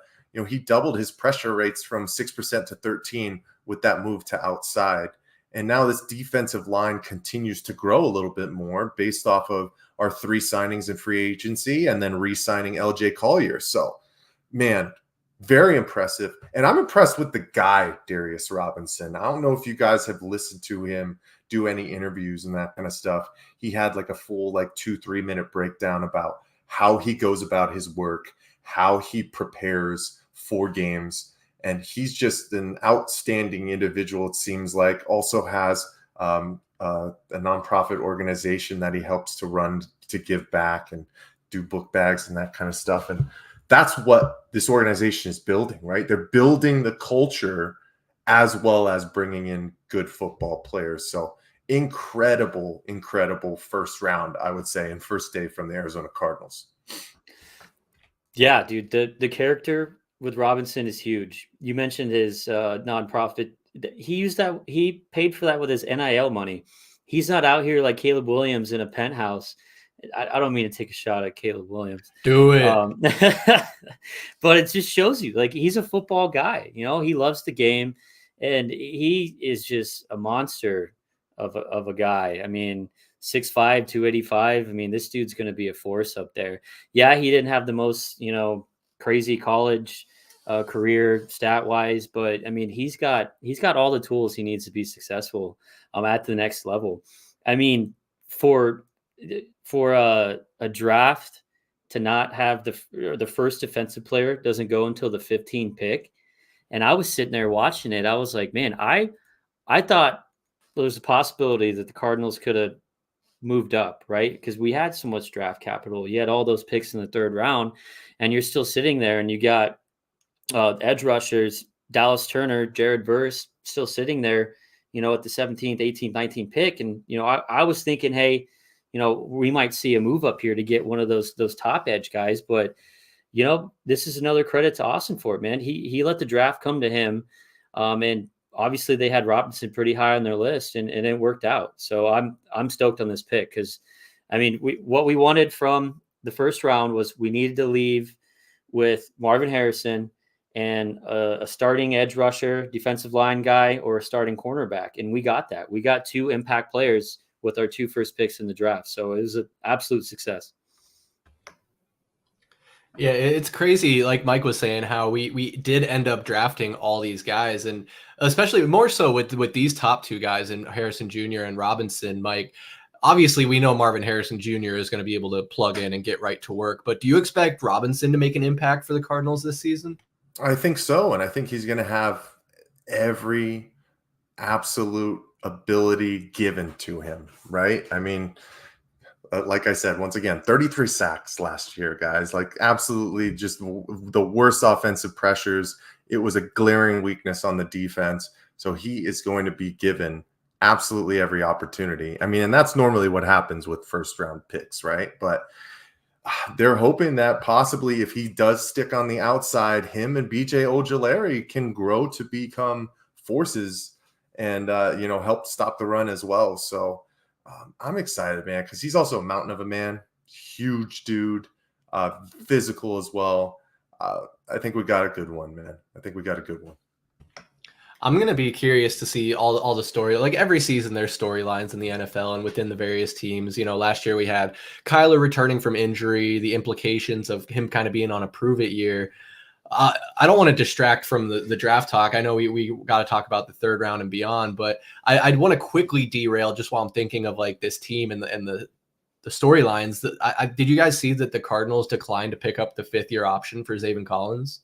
he doubled his pressure rates from 6% to 13% with that move to outside. And now this defensive line continues to grow a little bit more based off of our 3 signings in free agency and then re-signing LJ Collier. So, man, very impressive. And I'm impressed with the guy, Darius Robinson. I don't know if you guys have listened to him do any interviews and that kind of stuff. He had like a full 2-3 minute breakdown about how he goes about his work, how he prepares for games. And he's just an outstanding individual, it seems like. Also has a nonprofit organization that he helps to run to give back and do book bags and that kind of stuff. And that's what this organization is building, right? They're building the culture as well as bringing in good football players. So incredible first round, I would say, and first day from the Arizona Cardinals. Yeah, dude, the character with Robinson is huge. You mentioned his nonprofit he used that. He paid for that with his NIL money. He's not out here like Caleb Williams in a penthouse. I don't mean to take a shot at Caleb Williams. Do it. But it just shows you, like, he's a football guy. You know, he loves the game, and he is just a monster of a guy. I mean, 6'5", 285. I mean, this dude's going to be a force up there. Yeah, he didn't have the most, crazy college career stat wise, but I mean, he's got all the tools he needs to be successful at the next level. I mean, for a draft to not have the first defensive player doesn't go until the 15th pick. And I was sitting there watching it. I was like, man, I thought there was a possibility that the Cardinals could have moved up, right? Because we had so much draft capital. You had all those picks in the 3rd round, and you're still sitting there, and you got edge rushers, Dallas Turner, Jared Verse, still sitting there, at the 17th, 18th, 19th pick. And, I was thinking, hey, we might see a move up here to get one of those top edge guys. But, this is another credit to Austin for it, man. He let the draft come to him. And obviously they had Robinson pretty high on their list, and it worked out. So I'm stoked on this pick because, I mean, what we wanted from the 1st round was we needed to leave with Marvin Harrison and a starting edge rusher, defensive line guy, or a starting cornerback. And we got that. We got 2 impact players with our 2 first picks in the draft. So it was an absolute success. Yeah, it's crazy. Like Mike was saying, how we did end up drafting all these guys, and especially more so with these top 2 guys in Harrison Jr. and Robinson. Mike, obviously we know Marvin Harrison Jr. is going to be able to plug in and get right to work, but do you expect Robinson to make an impact for the Cardinals this season? I think so, and I think he's going to have every absolute ability given to him, right? I mean, like I said, once again, 33 sacks last year, guys. Like, absolutely just the worst offensive pressures. It was a glaring weakness on the defense. So he is going to be given absolutely every opportunity. I mean, and that's normally what happens with 1st-round picks, right? But they're hoping that possibly if he does stick on the outside, him and BJ Ojulari can grow to become forces and, help stop the run as well. So I'm excited, man, because he's also a mountain of a man, huge dude, physical as well. I think we got a good one, man. I think we got a good one. I'm going to be curious to see all the story. Like every season, there's storylines in the NFL and within the various teams. Last year we had Kyler returning from injury, the implications of him kind of being on a prove it year. I don't want to distract from the draft talk. I know we got to talk about the 3rd round and beyond, but I'd want to quickly derail just while I'm thinking of like this team and the storylines. Did you guys see that the Cardinals declined to pick up the 5th-year option for Zaven Collins?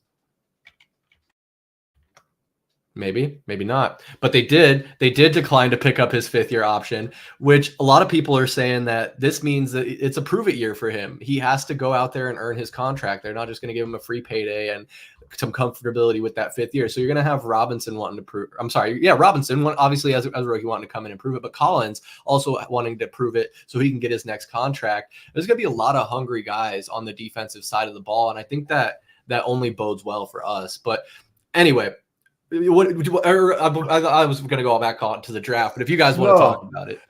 Maybe not, but they did decline to pick up his 5th-year option, which a lot of people are saying that this means that it's a prove it year for him. He has to go out there and earn his contract. They're not just going to give him a free payday and some comfortability with that 5th year. So you're going to have Robinson wanting to prove, Robinson obviously as a rookie wanting to come in and prove it, but Collins also wanting to prove it so he can get his next contract. There's going to be a lot of hungry guys on the defensive side of the ball. And I think that only bodes well for us. But anyway, I was going to go back on to the draft, but if you guys want to talk about it.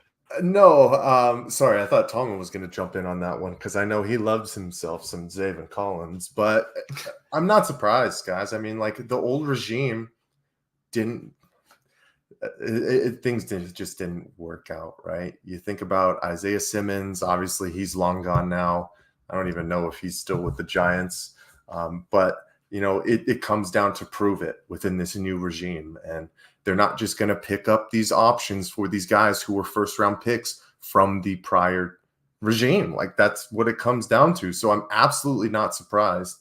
No, sorry. I thought Tallman was going to jump in on that one because I know he loves himself some Zaven Collins, but I'm not surprised, guys. I mean, like the old regime things just didn't work out, right? You think about Isaiah Simmons. Obviously, he's long gone now. I don't even know if he's still with the Giants, but it comes down to prove it within this new regime. And they're not just going to pick up these options for these guys who were 1st-round picks from the prior regime. Like, that's what it comes down to. So I'm absolutely not surprised.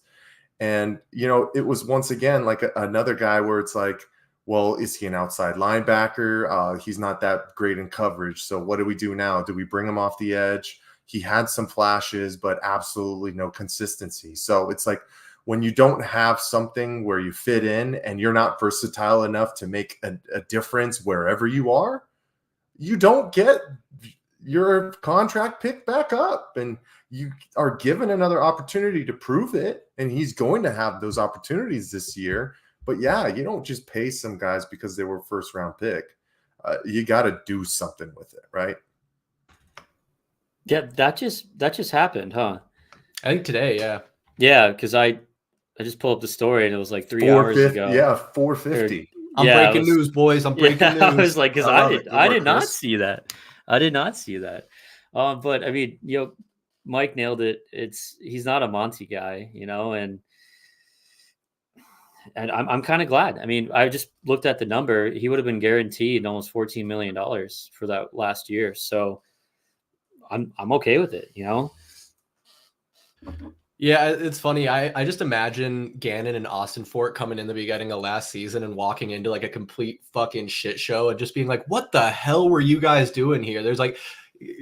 And, it was once again like another guy where it's like, well, is he an outside linebacker? He's not that great in coverage. So what do we do now? Do we bring him off the edge? He had some flashes, but absolutely no consistency. So it's like, when you don't have something where you fit in and you're not versatile enough to make a difference wherever you are, you don't get your contract picked back up, and you are given another opportunity to prove it. And he's going to have those opportunities this year, But yeah, you don't just pay some guys because they were first round pick. You got to do something with it, right? Yeah, that just happened, huh? I think today, yeah. Yeah, because I just pulled up the story and it was like 3 hours 450, ago. yeah, Or, 450. I'm yeah, breaking news, boys. I'm breaking I was news. like, because I love it. Good I work, did not Chris. see that. I did not see that. But I mean, Mike nailed it. He's not a Monty guy, and I'm kind of glad. I mean, I just looked at the number. He would have been guaranteed almost $14 million for that last year. So I'm okay with it, Yeah, it's funny. I just imagine Gannon and Austin Fort coming in the beginning of last season and walking into like a complete fucking shit show and just being like, what the hell were you guys doing here? There's like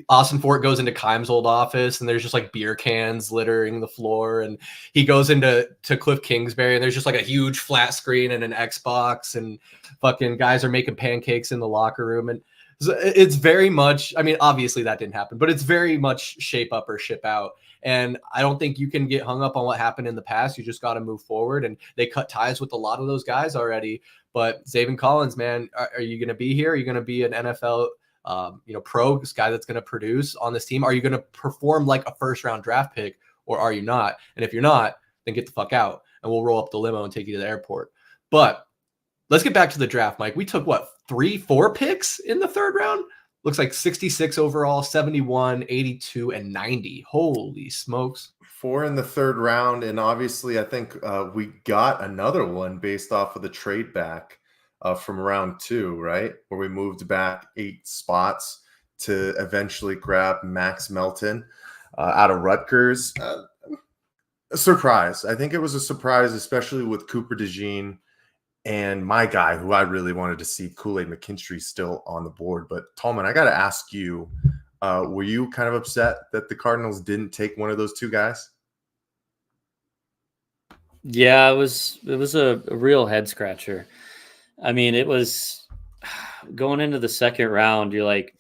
Austin Fort goes into Kime's old office and there's just like beer cans littering the floor. And he goes into Cliff Kingsbury and there's just like a huge flat screen and an Xbox and fucking guys are making pancakes in the locker room. And it's very much, I mean, obviously that didn't happen, but it's very much shape up or ship out. And I don't think you can get hung up on what happened in the past. You just got to move forward. And they cut ties with a lot of those guys already. But Zaven Collins, man, are you going to be here? Are you going to be an NFL, pro guy that's going to produce on this team? Are you going to perform like a first round draft pick, or are you not? And if you're not, then get the fuck out, and we'll roll up the limo and take you to the airport. But let's get back to the draft, Mike. We took 3-4 picks in the third round. Looks like 66 overall, 71, 82, and 90. Holy smokes. 4 in the third round. And obviously, I think we got another one based off of the trade back from round 2, right? Where we moved back 8 spots to eventually grab Max Melton out of Rutgers. A surprise. I think it was a surprise, especially with Cooper DeJean and my guy, who I really wanted to see, Kool-Aid McKinstry, still on the board. But Tallman, I got to ask you, were you kind of upset that the Cardinals didn't take one of those 2 guys? Yeah, it was a real head scratcher. I mean, it was going into the second round. You're like,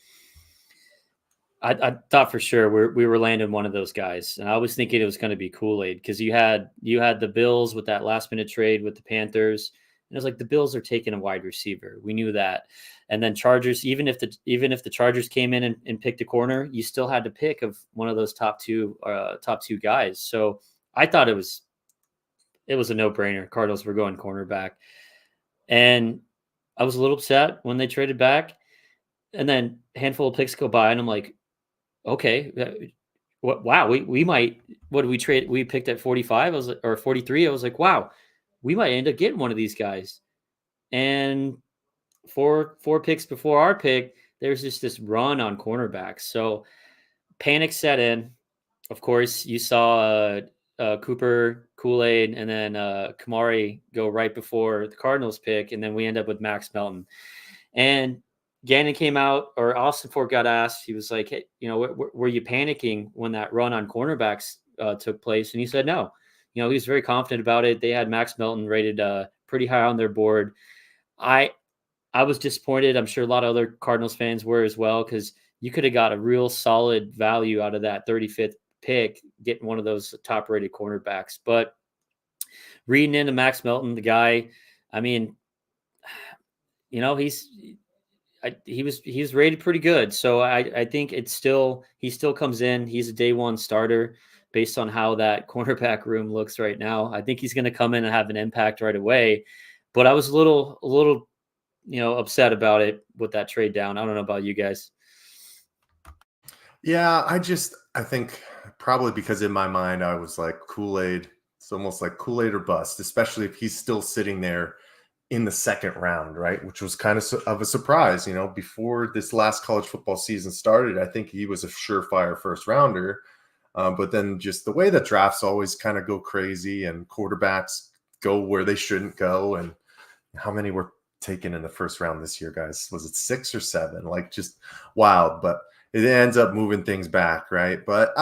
I thought for sure we were landing one of those guys, and I was thinking it was going to be Kool-Aid because you had the Bills with that last minute trade with the Panthers. And it was like the Bills are taking a wide receiver. We knew that. And then Chargers, even if the Chargers came in and picked a corner, you still had to pick of one of those top two guys. So I thought it was a no-brainer. Cardinals were going cornerback. And I was a little upset when they traded back. And then a handful of picks go by, and I'm like, okay, wow, we might. What did we trade? We picked at 45. I was like, or 43. I was like, wow, we might end up getting one of these guys. And four picks before our pick, there's just this run on cornerbacks. So panic set in. Of course, you saw Cooper, Kool-Aid, and then Kamari go right before the Cardinals pick, and then we end up with Max Melton. And Gannon came out, or Austin Fort got asked. He was like, "Hey, were you panicking when that run on cornerbacks took place?" And he said, "No." He was very confident about it. They had Max Melton rated pretty high on their board. I was disappointed. I'm sure a lot of other Cardinals fans were as well, because you could have got a real solid value out of that 35th pick, getting one of those top-rated cornerbacks. But reading into Max Melton, the guy, I mean, he was rated pretty good. So I think he still comes in. He's a day one starter based on how that cornerback room looks right now. I think he's going to come in and have an impact right away. But I was a little upset about it with that trade down. I don't know about you guys. Yeah, I think probably because in my mind I was like, Kool-Aid. It's almost like Kool-Aid or bust, especially if he's still sitting there in the second round, right? Which was kind of a surprise. Before this last college football season started, I think he was a surefire first rounder. But then just the way that drafts always kind of go crazy and quarterbacks go where they shouldn't go. And how many were taken in the first round this year, guys? Was it 6 or 7? Like, just wild. But it ends up moving things back, right? But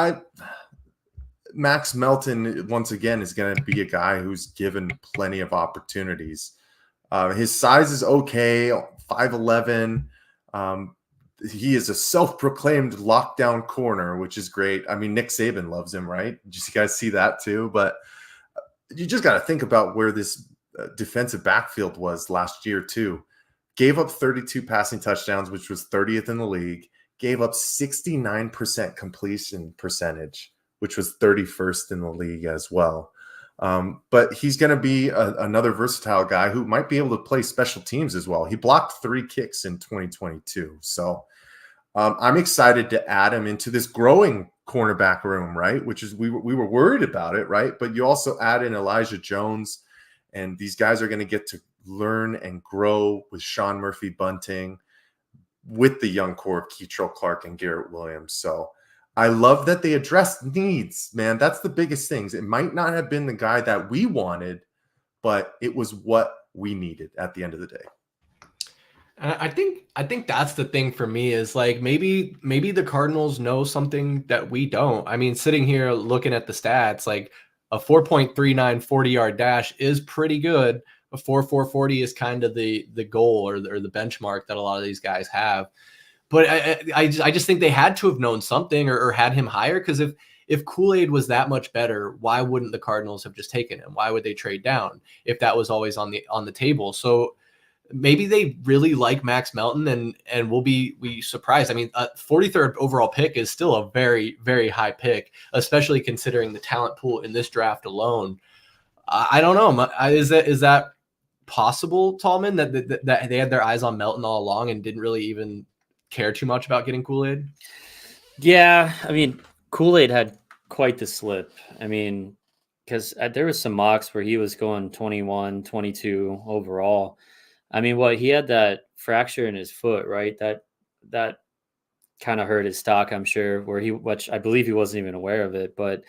Max Melton, once again, is going to be a guy who's given plenty of opportunities. His size is okay, 5'11". He is a self-proclaimed lockdown corner, which is great. I mean, Nick Saban loves him, right? Did you guys see that too? But you just got to think about where this defensive backfield was last year too. Gave up 32 passing touchdowns, which was 30th in the league. Gave up 69% completion percentage, which was 31st in the league as well. But he's going to be another versatile guy who might be able to play special teams as well. He blocked 3 kicks in 2022. So I'm excited to add him into this growing cornerback room, right? Which is we were worried about it, right? But you also add in Elijah Jones, and these guys are going to get to learn and grow with Sean Murphy-Bunting, with the young core of Keitrell Clark and Garrett Williams. So I love that they addressed needs, man. That's the biggest things. It might not have been the guy that we wanted, but it was what we needed at the end of the day. And I think that's the thing for me is like maybe the Cardinals know something that we don't. I mean, sitting here looking at the stats, like a 4.39 40-yard dash is pretty good. A 4.40 is kind of the goal or the benchmark that a lot of these guys have. But I just think they had to have known something or had him higher, because if Kool-Aid was that much better, why wouldn't the Cardinals have just taken him? Why would they trade down if that was always on the table? So maybe they really like Max Melton, and we'll be surprised. I mean, 43rd overall pick is still a very, very high pick, especially considering the talent pool in this draft alone. I don't know. Is that possible, Tallman, that they had their eyes on Melton all along and didn't really even care too much about getting Kool-Aid? Yeah, I mean, Kool-Aid had quite the slip. I mean, because there was some mocks where he was going 21, 22 overall. I mean, he had that fracture in his foot, right? That kind of hurt his stock, I'm sure, which I believe he wasn't even aware of it. But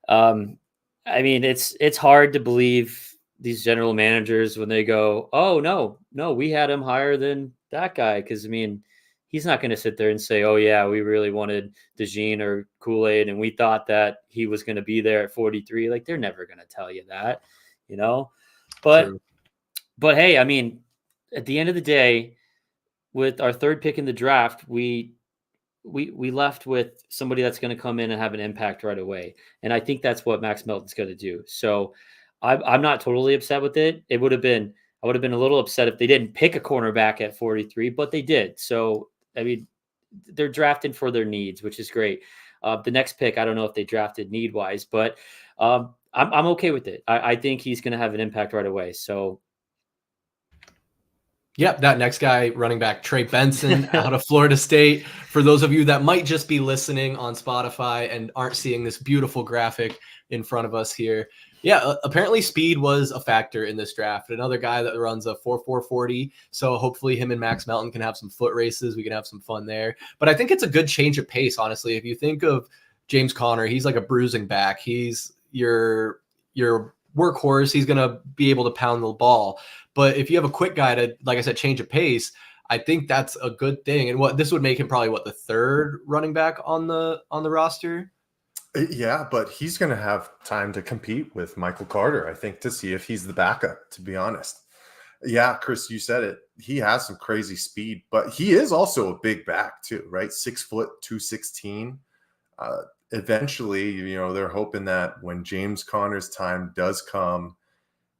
I mean, it's hard to believe these general managers when they go, oh, no, we had him higher than that guy. Because, I mean, he's not going to sit there and say, oh, yeah, we really wanted DeJean or Kool-Aid, and we thought that he was going to be there at 43. Like, they're never going to tell you that, you know? But True. But hey, I mean, at the end of the day, with our 3rd pick in the draft, we left with somebody that's going to come in and have an impact right away. And I think that's what Max Melton's going to do. So I'm not totally upset with it. I would have been a little upset if they didn't pick a cornerback at 43, but they did. So, I mean, they're drafting for their needs, which is great. The next pick, I don't know if they drafted need wise, but I'm okay with it. I think he's going to have an impact right away. So, yep, that next guy, running back Trey Benson out of Florida State. For those of you that might just be listening on Spotify and aren't seeing this beautiful graphic in front of us here. Yeah, apparently speed was a factor in this draft. Another guy that runs a 4.4 40. So hopefully him and Max Melton can have some foot races. We can have some fun there. But I think it's a good change of pace, honestly. If you think of James Conner, he's like a bruising back. He's your workhorse. He's going to be able to pound the ball. But if you have a quick guy to, like I said, change of pace, I think that's a good thing. And this would make him probably the 3rd running back on the roster. Yeah, but he's going to have time to compete with Michael Carter, I think, to see if he's the backup, to be honest. Yeah, Chris, you said it. He has some crazy speed, but he is also a big back too, right? 6 foot, 216. Eventually, they're hoping that when James Conner's time does come,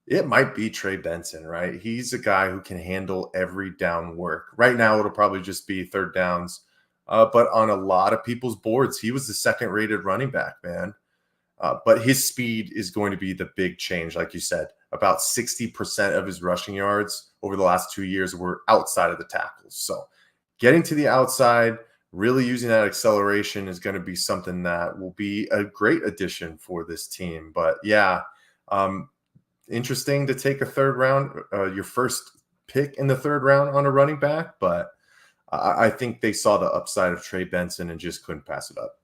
it might be Trey Benson, right? He's a guy who can handle every down work. Right now, it'll probably just be 3rd downs. But on a lot of people's boards, he was the 2nd-rated running back, man. But his speed is going to be the big change, like you said. About 60% of his rushing yards over the last 2 years were outside of the tackles. So getting to the outside, really using that acceleration is going to be something that will be a great addition for this team. But, yeah, interesting to take a 3rd round, your first pick in the 3rd round on a running back, but I think they saw the upside of Trey Benson and just couldn't pass it up.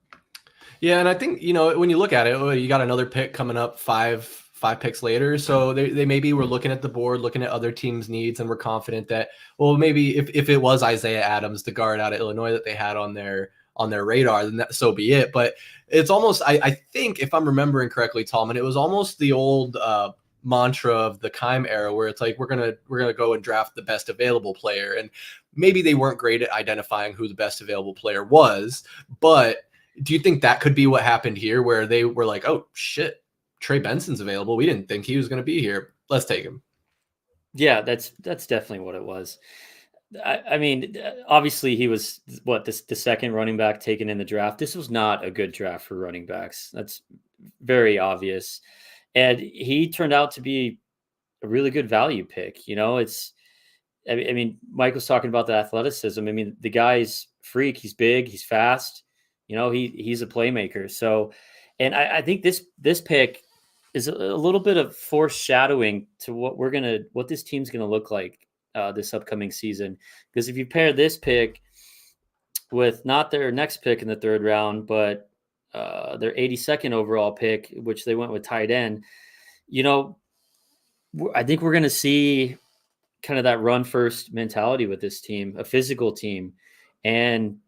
Yeah, and I think, when you look at it, you got another pick coming up five picks later. So they maybe were looking at the board, looking at other teams' needs, and were confident that, well, maybe if it was Isaiah Adams, the guard out of Illinois that they had on their radar, then so be it. But it's almost, I think, if I'm remembering correctly, Tallman, it was almost the old mantra of the Keim era, where it's like we're gonna go and draft the best available player, and maybe they weren't great at identifying who the best available player was. But do you think that could be what happened here, where they were like, oh shit, Trey Benson's available, we didn't think he was going to be here? let's take him. Yeah, that's definitely what it was. I mean, obviously he was the second running back taken in the draft. This was not a good draft for running backs. That's very obvious. And he turned out to be a really good value pick. I mean, Mike was talking about the athleticism. I mean, the guy's freak. He's big. He's fast. He's a playmaker. So, and I think this pick is a little bit of foreshadowing to what this team's gonna look like this upcoming season. Because if you pair this pick with not their next pick in the third round, but their 82nd overall pick, which they went with tight end, I think we're gonna see kind of that run first mentality with this team, a physical team. And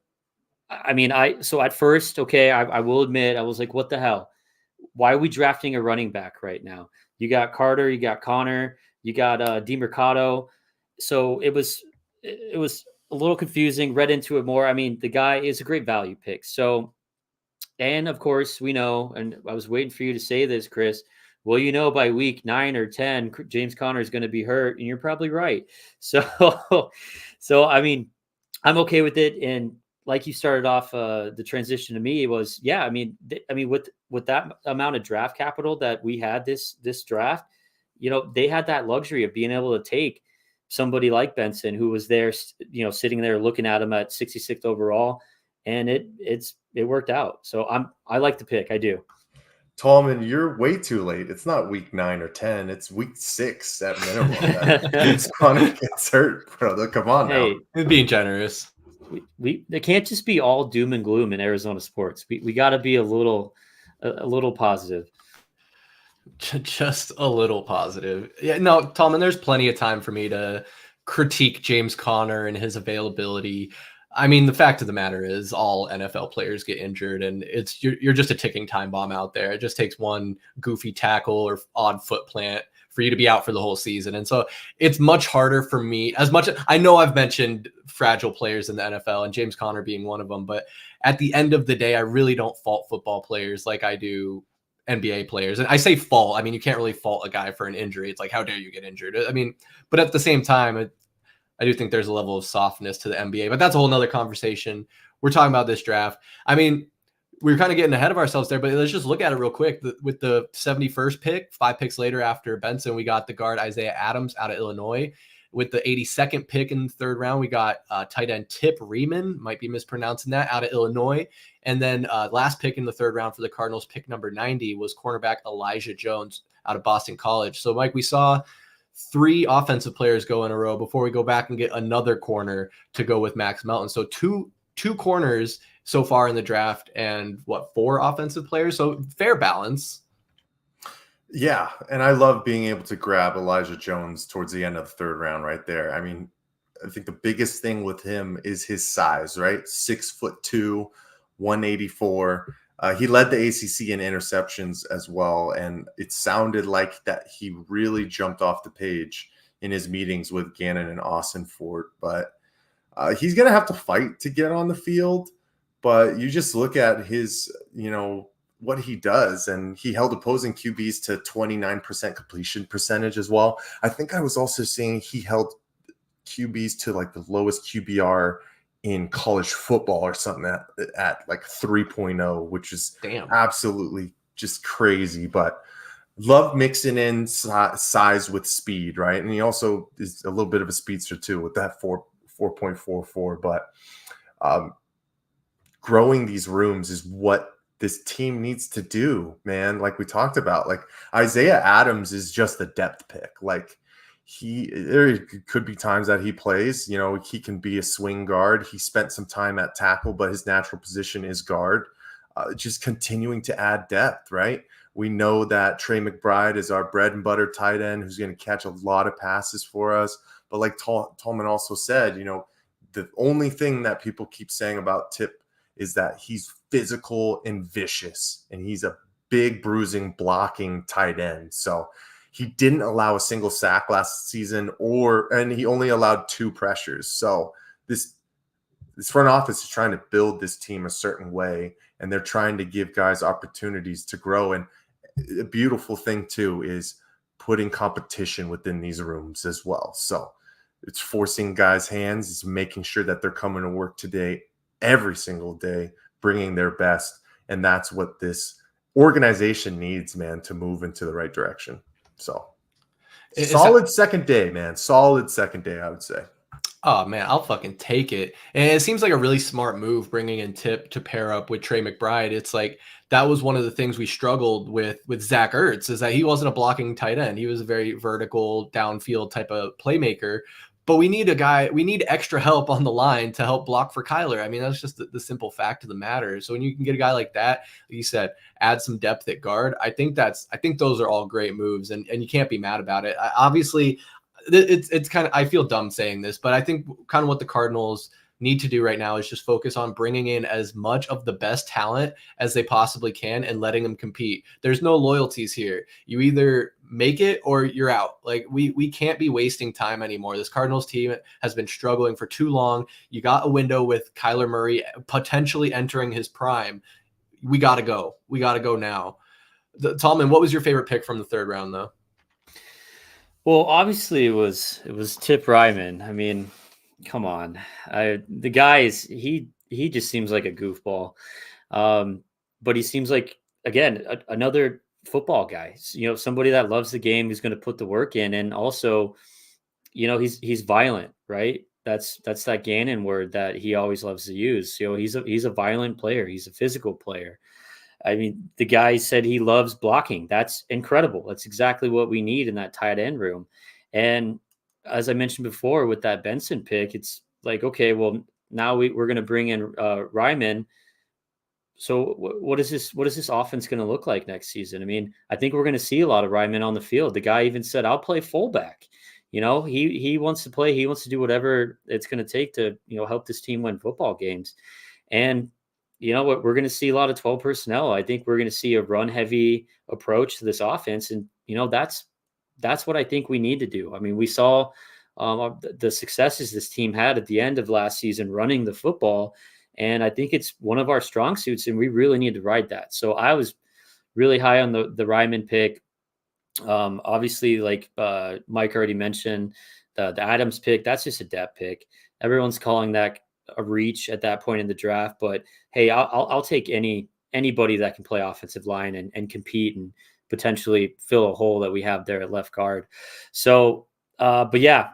I mean, so at first, okay, I will admit, I was like, what the hell? Why are we drafting a running back right now? You got Carter, you got Connor, you got DeMercado. So it was a little confusing, read into it more. I mean, the guy is a great value pick. So, and of course we know, and I was waiting for you to say this, Chris, well, by week 9 or 10, James Conner is going to be hurt, and you're probably right. So, I mean, I'm okay with it. And like you started off, the transition to me was, yeah, I mean, with that amount of draft capital that we had this draft, they had that luxury of being able to take somebody like Benson, who was there, sitting there looking at him at 66th overall, and it worked out. So I like the pick. I do. Tallman, you're way too late. It's not week 9 or 10. It's week 6 at minimum. James Conner gets hurt, brother. Come on now. Hey, being generous. They can't just be all doom and gloom in Arizona sports. We got to be a little positive. Just a little positive. Yeah, no, Tallman, there's plenty of time for me to critique James Conner and his availability. I mean, the fact of the matter is all NFL players get injured, and you're just a ticking time bomb out there. It just takes one goofy tackle or odd foot plant for you to be out for the whole season. And so it's much harder for me, as much as I know I've mentioned fragile players in the NFL and James Conner being one of them, but at the end of the day, I really don't fault football players like I do NBA players. And I say fault, I mean, you can't really fault a guy for an injury. It's like, how dare you get injured? I mean, but at the same time, I do think there's a level of softness to the NBA, but that's a whole nother conversation. We're talking about this draft. I mean, we're kind of getting ahead of ourselves there, but let's just look at it real quick. With the 71st pick, 5 picks later after Benson, we got the guard Isaiah Adams out of Illinois. With the 82nd pick in the third round, we got tight end Tip Riemann, might be mispronouncing that, out of Illinois. And then last pick in the third round for the Cardinals, pick number 90, was cornerback Elijah Jones out of Boston College. So, Mike, we saw 3 offensive players go in a row before we go back and get another corner to go with Max Melton. So two corners so far in the draft, and 4 offensive players. So fair balance. Yeah, and I love being able to grab Elijah Jones towards the end of the third round right there. I mean, I think the biggest thing with him is his size, right? 6'2", 184. He led the ACC in interceptions as well, and it sounded like that he really jumped off the page in his meetings with Gannon and Austin Fort. But he's going to have to fight to get on the field. But you just look at his, what he does, and he held opposing QBs to 29% completion percentage as well. I think I was also seeing he held QBs to like the lowest QBR in college football or something at like 3.0, which is absolutely just crazy. But love mixing in size with speed, right? And he also is a little bit of a speedster too with that 4.44. But growing these rooms is what this team needs to do, man. Like we talked about, like Isaiah Adams is just a depth pick. Like there could be times that he plays, he can be a swing guard. He spent some time at tackle, but his natural position is guard. Just continuing to add depth, right? We know that Trey McBride is our bread and butter tight end who's going to catch a lot of passes for us. But like Tallman also said, the only thing that people keep saying about Tip is that he's physical and vicious, and he's a big bruising blocking tight end. So he didn't allow a single sack last season, and he only allowed 2 pressures. So this front office is trying to build this team a certain way, and they're trying to give guys opportunities to grow. And a beautiful thing too is putting competition within these rooms as well. So it's forcing guys' hands. It's making sure that they're coming to work today, every single day, bringing their best. And that's what this organization needs, man, to move into the right direction. So solid second day, man. Solid second day, I would say. Oh man, I'll fucking take it. And it seems like a really smart move bringing in Tip to pair up with Trey McBride. It's like that was one of the things we struggled with Zach Ertz, is that he wasn't a blocking tight end. He was a very vertical downfield type of playmaker. But we need extra help on the line to help block for Kyler. I mean, that's just the simple fact of the matter. So when you can get a guy like that, like you said, add some depth at guard, I think those are all great moves, and you can't be mad about it. Obviously, it's kind of, I feel dumb saying this, but I think kind of what the Cardinals need to do right now is just focus on bringing in as much of the best talent as they possibly can and letting them compete. There's no loyalties here. You either make it or you're out. Like we can't be wasting time anymore. This Cardinals team has been struggling for too long. You got a window with Kyler Murray potentially entering his prime. We got to go. We got to go now. Tallman, what was your favorite pick from the third round though? Well, obviously it was Tip Ryman. I mean, come on. The guy is he just seems like a goofball. But he seems like, again, another football guy. You know, somebody that loves the game, who's going to put the work in, and also, you know, he's violent, right? That's that Gannon word that he always loves to use. You know, he's a violent player. He's a physical player. I mean, the guy said he loves blocking. That's incredible. That's exactly what we need in that tight end room. And as I mentioned before, with that Benson pick, it's like, okay, well, now we're going to bring in Ryman. So what is this offense going to look like next season? I mean, I think we're going to see a lot of Ryman on the field. The guy even said, I'll play fullback. You know, he wants to play. He wants to do whatever it's going to take to, you know, help this team win football games. And you know what? We're going to see a lot of 12 personnel. I think we're going to see a run heavy approach to this offense. And, you know, that's what I think we need to do. I mean, we saw the successes this team had at the end of last season running the football. And I think it's one of our strong suits, and we really need to ride that. So I was really high on the Ryman pick. Obviously, like Mike already mentioned, the Adams pick, that's just a depth pick. Everyone's calling that a reach at that point in the draft, but hey, I'll take anybody that can play offensive line and compete and potentially fill a hole that we have there at left guard. So, but yeah,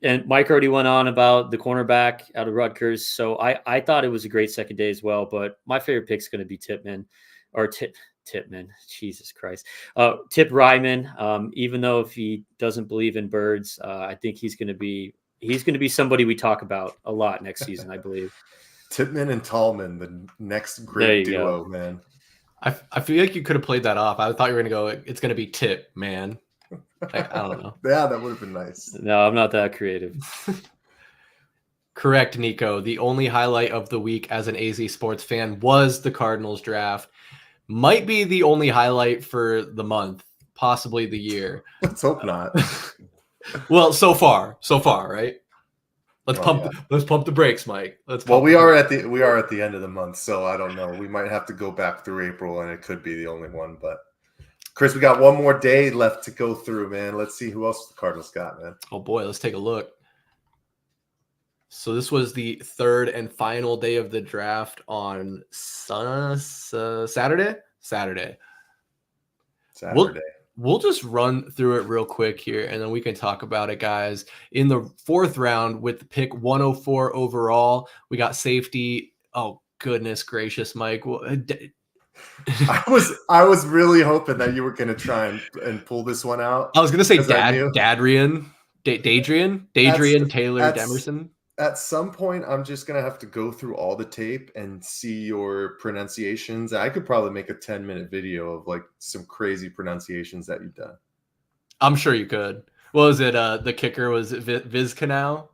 and Mike already went on about the cornerback out of Rutgers. So I thought it was a great second day as well, but my favorite pick is going to be Tipman. Jesus Christ. Tip Ryman. Even though if he doesn't believe in birds, I think he's going to be somebody we talk about a lot next season, I believe. Tipman and Tallman, the next great duo, man. I feel like you could have played that off. I thought you were going to go, it's going to be Tip, man. I don't know. Yeah, that would have been nice. No, I'm not that creative. Correct, Nico. The only highlight of the week as an AZ sports fan was the Cardinals draft. Might be the only highlight for the month, possibly the year. Let's hope not. Well, so far, right? Let's pump the brakes, Mike. We are at the end of the month, so I don't know. We might have to go back through April, and it could be the only one. But Chris, we got one more day left to go through, man. Let's see who else the Cardinals got, man. Oh boy, let's take a look. So this was the third and final day of the draft on Saturday. We'll just run through it real quick here, and then we can talk about it, guys. In the fourth round, with the pick 104 overall, we got safety. Oh, goodness gracious, Mike. I was really hoping that you were going to try and pull this one out. I was going to say Dadrian Taylor Demerson. At some point, I'm just going to have to go through all the tape and see your pronunciations. I could probably make a 10-minute video of like some crazy pronunciations that you've done. I'm sure you could. What was it? The kicker was Vizcaino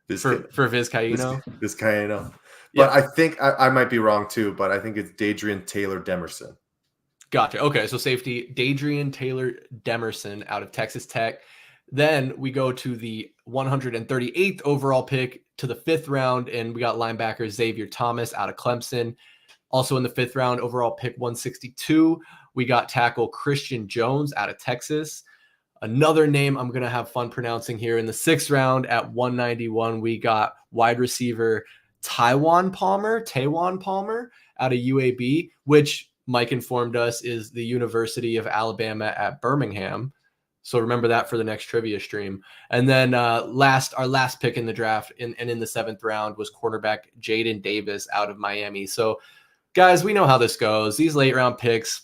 for Vizcaino. Vizcaino. But I think I might be wrong too, but I think it's Dadrian Taylor Demerson. Gotcha. Okay, so safety, Dadrian Taylor Demerson out of Texas Tech. Then we go to the 138th overall pick to the fifth round, and we got linebacker Xavier Thomas out of Clemson. Also in the fifth round, overall pick 162, we got tackle Christian Jones out of Texas. Another name I'm going to have fun pronouncing here. In the 6th round at 191, we got wide receiver Taiwan Palmer out of UAB, which Mike informed us is the University of Alabama at Birmingham. So remember that for the next trivia stream. And then our last pick in the draft and in the 7th round was cornerback Jaden Davis out of Miami. So guys, we know how this goes. These late round picks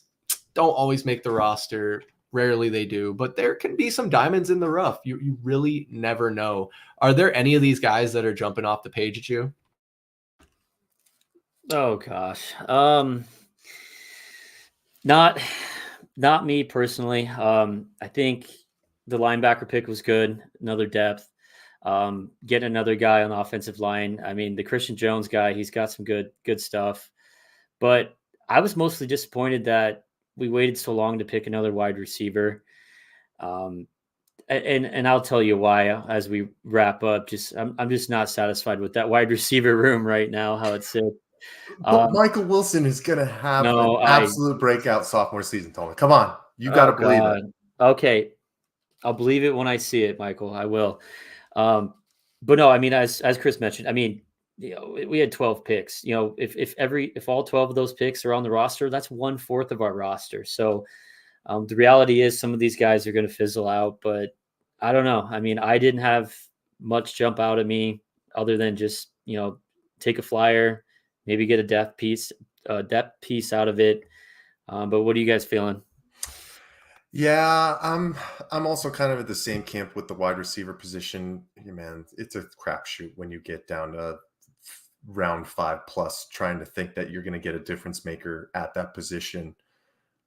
don't always make the roster. Rarely they do, but there can be some diamonds in the rough. You really never know. Are there any of these guys that are jumping off the page at you? Oh gosh. Not me personally. I think the linebacker pick was good. Another depth. Get another guy on the offensive line. I mean, the Christian Jones guy, he's got some good stuff. But I was mostly disappointed that we waited so long to pick another wide receiver. And I'll tell you why as we wrap up. I'm just not satisfied with that wide receiver room right now, how it's sits. But Michael Wilson is going to have an absolute breakout sophomore season, Tallman. Come on. You got to believe it. Okay. I'll believe it when I see it, Michael. I will. But no, I mean, as Chris mentioned, I mean, we had 12 picks. If all 12 of those picks are on the roster, that's 1/4 of our roster. So the reality is some of these guys are going to fizzle out, but I don't know. I mean, I didn't have much jump out at me other than just, take a flyer, maybe get a depth piece out of it. But what are you guys feeling? Yeah, I'm also kind of at the same camp with the wide receiver position. Man, it's a crapshoot when you get down to round 5+ trying to think that you're going to get a difference maker at that position.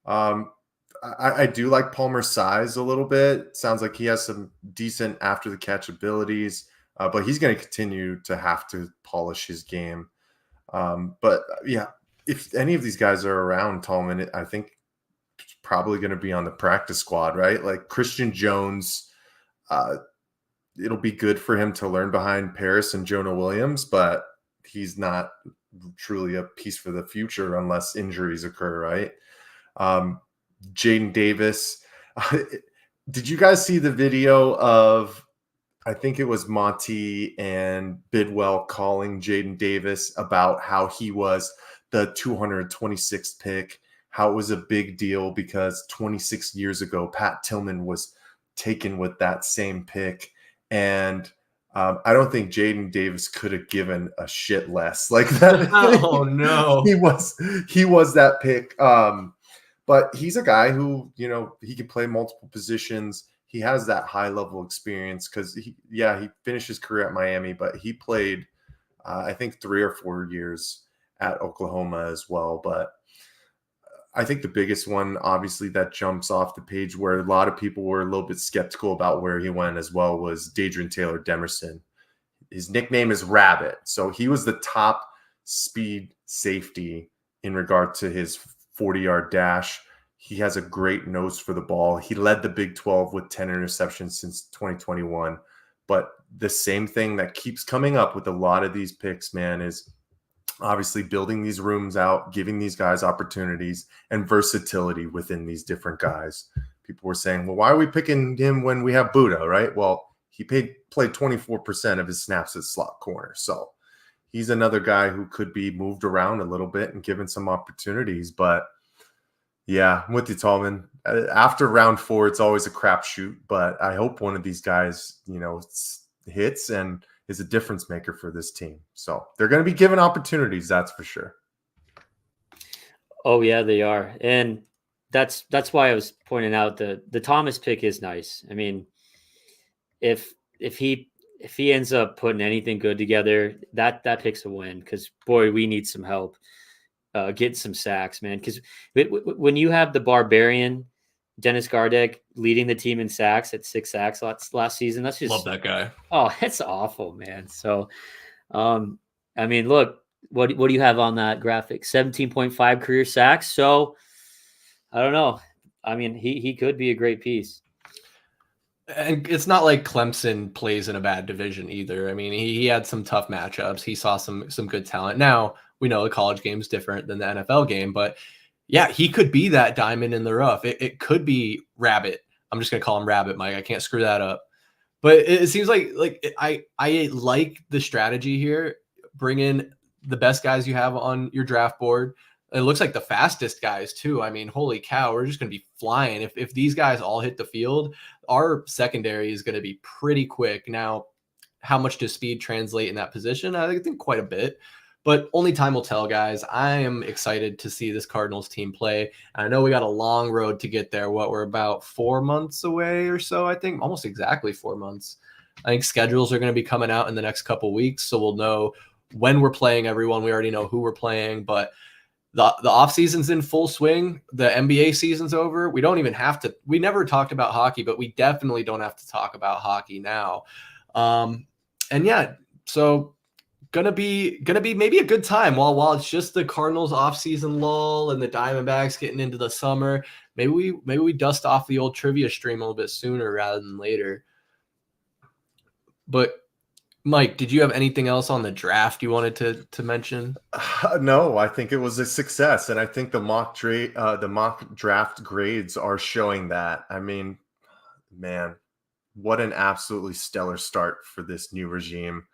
I do like Palmer's size a little bit. Sounds like he has some decent after the catch abilities, but he's going to continue to have to polish his game. But yeah, if any of these guys are around, Tallman, I think it's probably going to be on the practice squad, right? Like Christian Jones, it'll be good for him to learn behind Paris and Jonah Williams, but he's not truly a piece for the future unless injuries occur, right? Jaden Davis. Did you guys see the video of, I think it was Monty and Bidwell calling Jaden Davis about how he was the 226th pick, how it was a big deal because 26 years ago, Pat Tillman was taken with that same pick. And I don't think Jaden Davis could have given a shit less like that. Oh no. He was that pick. But he's a guy who, he can play multiple positions. He has that high level experience because he finished his career at Miami, but he played, I think 3 or 4 years at Oklahoma as well. But I think the biggest one, obviously, that jumps off the page where a lot of people were a little bit skeptical about where he went as well was Dadrian Taylor Demerson. His nickname is Rabbit. So he was the top speed safety in regard to his 40-yard dash. He has a great nose for the ball. He led the Big 12 with 10 interceptions since 2021. But the same thing that keeps coming up with a lot of these picks, man, is obviously building these rooms out, giving these guys opportunities and versatility within these different guys. People were saying, well, why are we picking him when we have Buddha, right? Well, he played 24% of his snaps at slot corner. So he's another guy who could be moved around a little bit and given some opportunities. But yeah, I'm with you, Tallman. After round 4, it's always a crapshoot, but I hope one of these guys, hits and is a difference maker for this team. So they're going to be given opportunities, that's for sure. Oh yeah, they are. And that's why I was pointing out the Thomas pick is nice. I mean, if he ends up putting anything good together, that pick's a win because boy, we need some help getting some sacks, man. Because when you have the Barbarian Dennis Gardeck leading the team in sacks at 6 sacks last season, that's just love that guy. Oh, that's awful, man. So, I mean, look, what do you have on that graphic? 17.5 career sacks. So, I don't know. I mean, he could be a great piece. And it's not like Clemson plays in a bad division either. I mean, he had some tough matchups. He saw some good talent. Now, we know the college game is different than the NFL game, but yeah, he could be that diamond in the rough. It could be Rabbit I'm just gonna call him Rabbit Mike. I can't screw that up. But it seems like I like the strategy here. Bring in the best guys you have on your draft board. It looks like the fastest guys too. I mean, holy cow, we're just going to be flying. If these guys all hit the field, our secondary is going to be pretty quick. Now, how much does speed translate in that position? I think quite a bit, but only time will tell, guys. I am excited to see this Cardinals team play. I know we got a long road to get there. We're about 4 months away or so, I think, almost exactly 4 months. I think schedules are going to be coming out in the next couple weeks, so we'll know when we're playing everyone. We already know who we're playing, but the off season's in full swing. The NBA season's over. We don't even have to. We never talked about hockey, but we definitely don't have to talk about hockey now. And yeah, so gonna be maybe a good time while it's just the Cardinals off season lull and the Diamondbacks getting into the summer. Maybe we dust off the old trivia stream a little bit sooner rather than later. But Mike, did you have anything else on the draft you wanted to mention? No, I think it was a success, and I think the mock draft grades are showing that. I mean, man, what an absolutely stellar start for this new regime.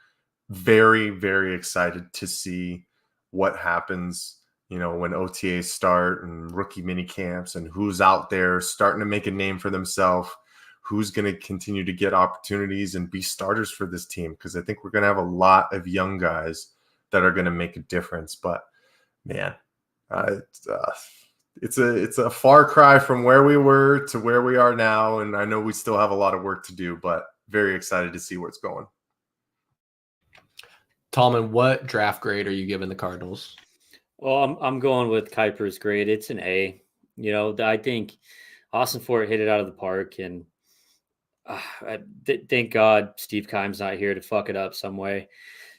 Very, very excited to see what happens, when OTAs start and rookie mini camps and who's out there starting to make a name for themselves. Who's going to continue to get opportunities and be starters for this team? Because I think we're going to have a lot of young guys that are going to make a difference. But man, it's a far cry from where we were to where we are now, and I know we still have a lot of work to do. But very excited to see where it's going. Tallman, what draft grade are you giving the Cardinals? Well, I'm going with Kuiper's grade. It's an A. I think Austin Fort hit it out of the park, and thank God Steve Keim's not here to fuck it up some way.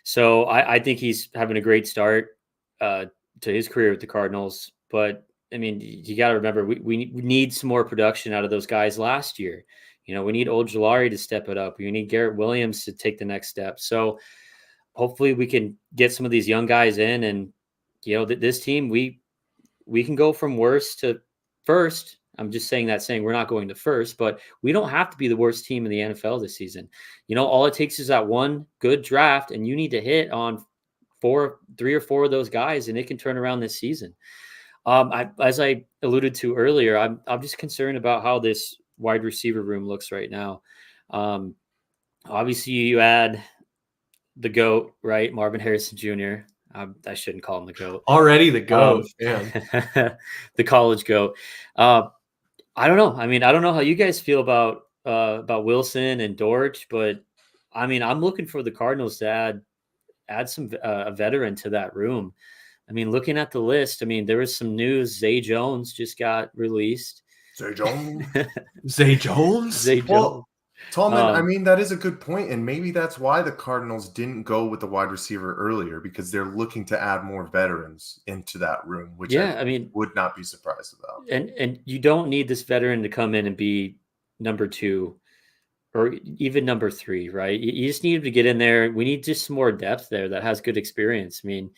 So I think he's having a great start to his career with the Cardinals. But I mean, you got to remember we need some more production out of those guys last year. We need Ojulari to step it up. We need Garrett Williams to take the next step. So hopefully we can get some of these young guys in, and this team we can go from worst to first. I'm just saying we're not going to first, but we don't have to be the worst team in the NFL this season. All it takes is that one good draft, and you need to hit on 3 or 4 of those guys, and it can turn around this season. As I alluded to earlier, I'm just concerned about how this wide receiver room looks right now. Obviously, you add the GOAT, right? Marvin Harrison Jr. I shouldn't call him the GOAT. Already the GOAT, man. The college GOAT. I don't know. I mean, I don't know how you guys feel about Wilson and Dortch, but I mean, I'm looking for the Cardinals to add some a veteran to that room. I mean, looking at the list, I mean, there was some news. Zay Jones just got released. Zay Jones. Zay Jones. Zay Jones. Well, Tallman, I mean, that is a good point, and maybe that's why the Cardinals didn't go with the wide receiver earlier, because they're looking to add more veterans into that room, which I mean, would not be surprised about. And you don't need this veteran to come in and be number 2 or even number 3, right? You just need him to get in there. We need just some more depth there that has good experience. I mean,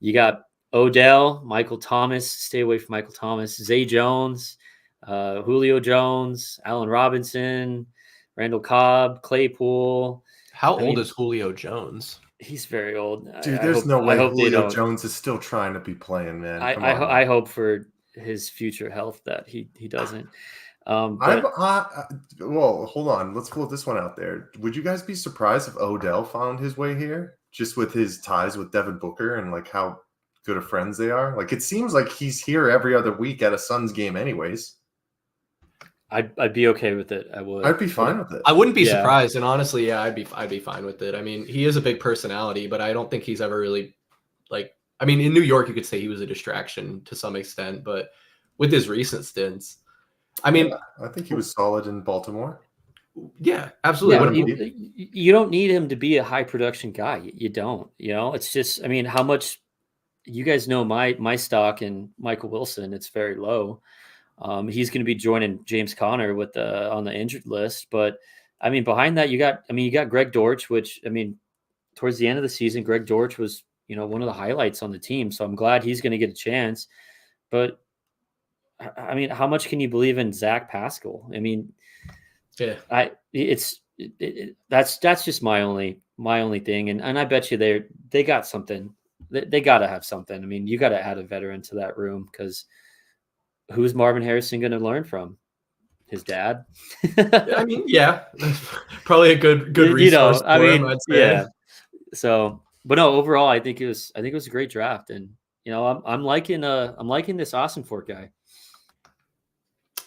you got Odell, Michael Thomas, stay away from Michael Thomas, Zay Jones, Julio Jones, Allen Robinson, Randall Cobb, Claypool. How old is Julio Jones? He's very old. Dude, there's no way Julio Jones is still trying to be playing, man. I hope for his future health that he doesn't. Well, hold on. Let's pull this one out there. Would you guys be surprised if Odell found his way here, just with his ties with Devin Booker and like how good of friends they are? Like, it seems like he's here every other week at a Suns game anyways. I'd be okay with it. I would. I'd be fine with it. I wouldn't be surprised, and honestly, yeah, I'd be fine with it. I mean, he is a big personality, but I don't think he's ever really I mean, in New York, you could say he was a distraction to some extent, but with his recent stints, I mean, I think he was solid in Baltimore. Yeah, absolutely. Yeah, you don't need him to be a high production guy. You don't. It's just, I mean, how much you guys know my stock in Michael Wilson? It's very low. He's going to be joining James Conner on the injured list, but I mean, behind that, you got Greg Dortch, which, I mean, towards the end of the season, Greg Dortch was, one of the highlights on the team. So I'm glad he's going to get a chance, but I mean, how much can you believe in Zach Pascal? I mean, Yeah. That's just my only thing. And I bet you they got something. They got to have something. I mean, you got to add a veteran to that room, because who's Marvin Harrison going to learn from? His dad? I mean, yeah, that's probably a good resource for him, I'd say. Yeah. So, but no, overall, I think it was a great draft, and I'm liking this Ossenfort guy.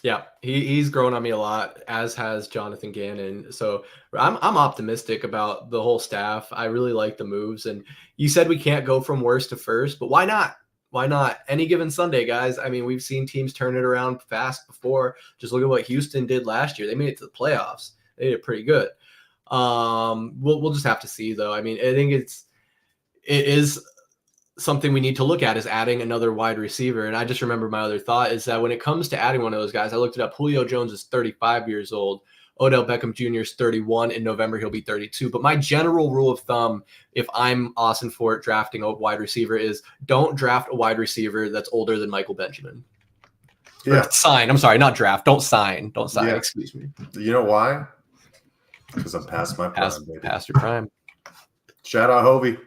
Yeah, he's grown on me a lot, as has Jonathan Gannon. So I'm optimistic about the whole staff. I really like the moves. And you said we can't go from worst to first, but why not? Why not? Any given Sunday, guys. I mean, we've seen teams turn it around fast before. Just look at what Houston did last year. They made it to the playoffs. They did pretty good. We'll just have to see, though. I mean, I think it is something we need to look at, is adding another wide receiver. And I just remember my other thought is that when it comes to adding one of those guys, I looked it up. Julio Jones is 35 years old. Odell Beckham Jr. is 31. In November, he'll be 32. But my general rule of thumb, if I'm Ossenfort drafting a wide receiver, is don't draft a wide receiver that's older than Michael Benjamin. Yeah. Or sign. I'm sorry, not draft. Don't sign. Don't sign. Yeah. Excuse me. You know why? Because I'm past my prime, baby. Past your prime. Shout out Hobie.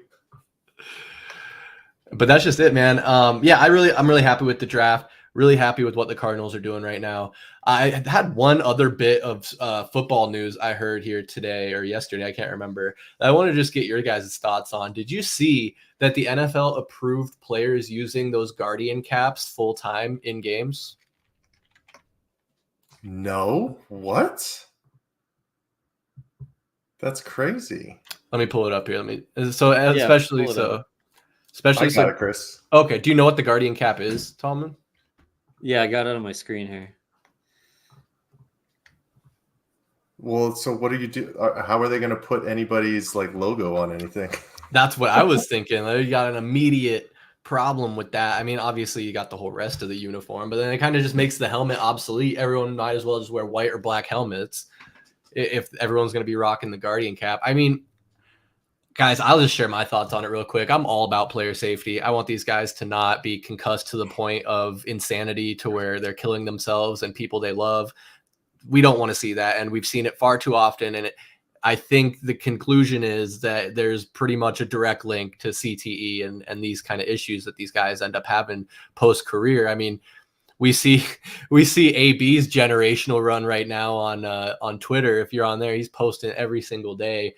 But that's just it, man. Yeah, I'm really happy with the draft. Really happy with what the Cardinals are doing right now. I had one other bit of football news I heard here today or yesterday. I can't remember. I want to just get your guys' thoughts on. Did you see that the NFL approved players using those Guardian caps full time in games? No. What? That's crazy. Let me pull it up here. Especially I got it, Chris. Okay. Do you know what the Guardian cap is, Tallman? Yeah, I got it on my screen here. Well, so what do you do? How are they going to put anybody's logo on anything? That's what I was thinking. You got an immediate problem with that. I mean, obviously you got the whole rest of the uniform, but then it kind of just makes the helmet obsolete. Everyone might as well just wear white or black helmets if everyone's going to be rocking the Guardian cap. I mean, guys, I'll just share my thoughts on it real quick. I'm all about player safety. I want these guys to not be concussed to the point of insanity to where they're killing themselves and people they love. We don't want to see that, and we've seen it far too often. And I think the conclusion is that there's pretty much a direct link to CTE and these kind of issues that these guys end up having post-career. I mean, we see AB's generational run right now on Twitter. If you're on there, he's posting every single day.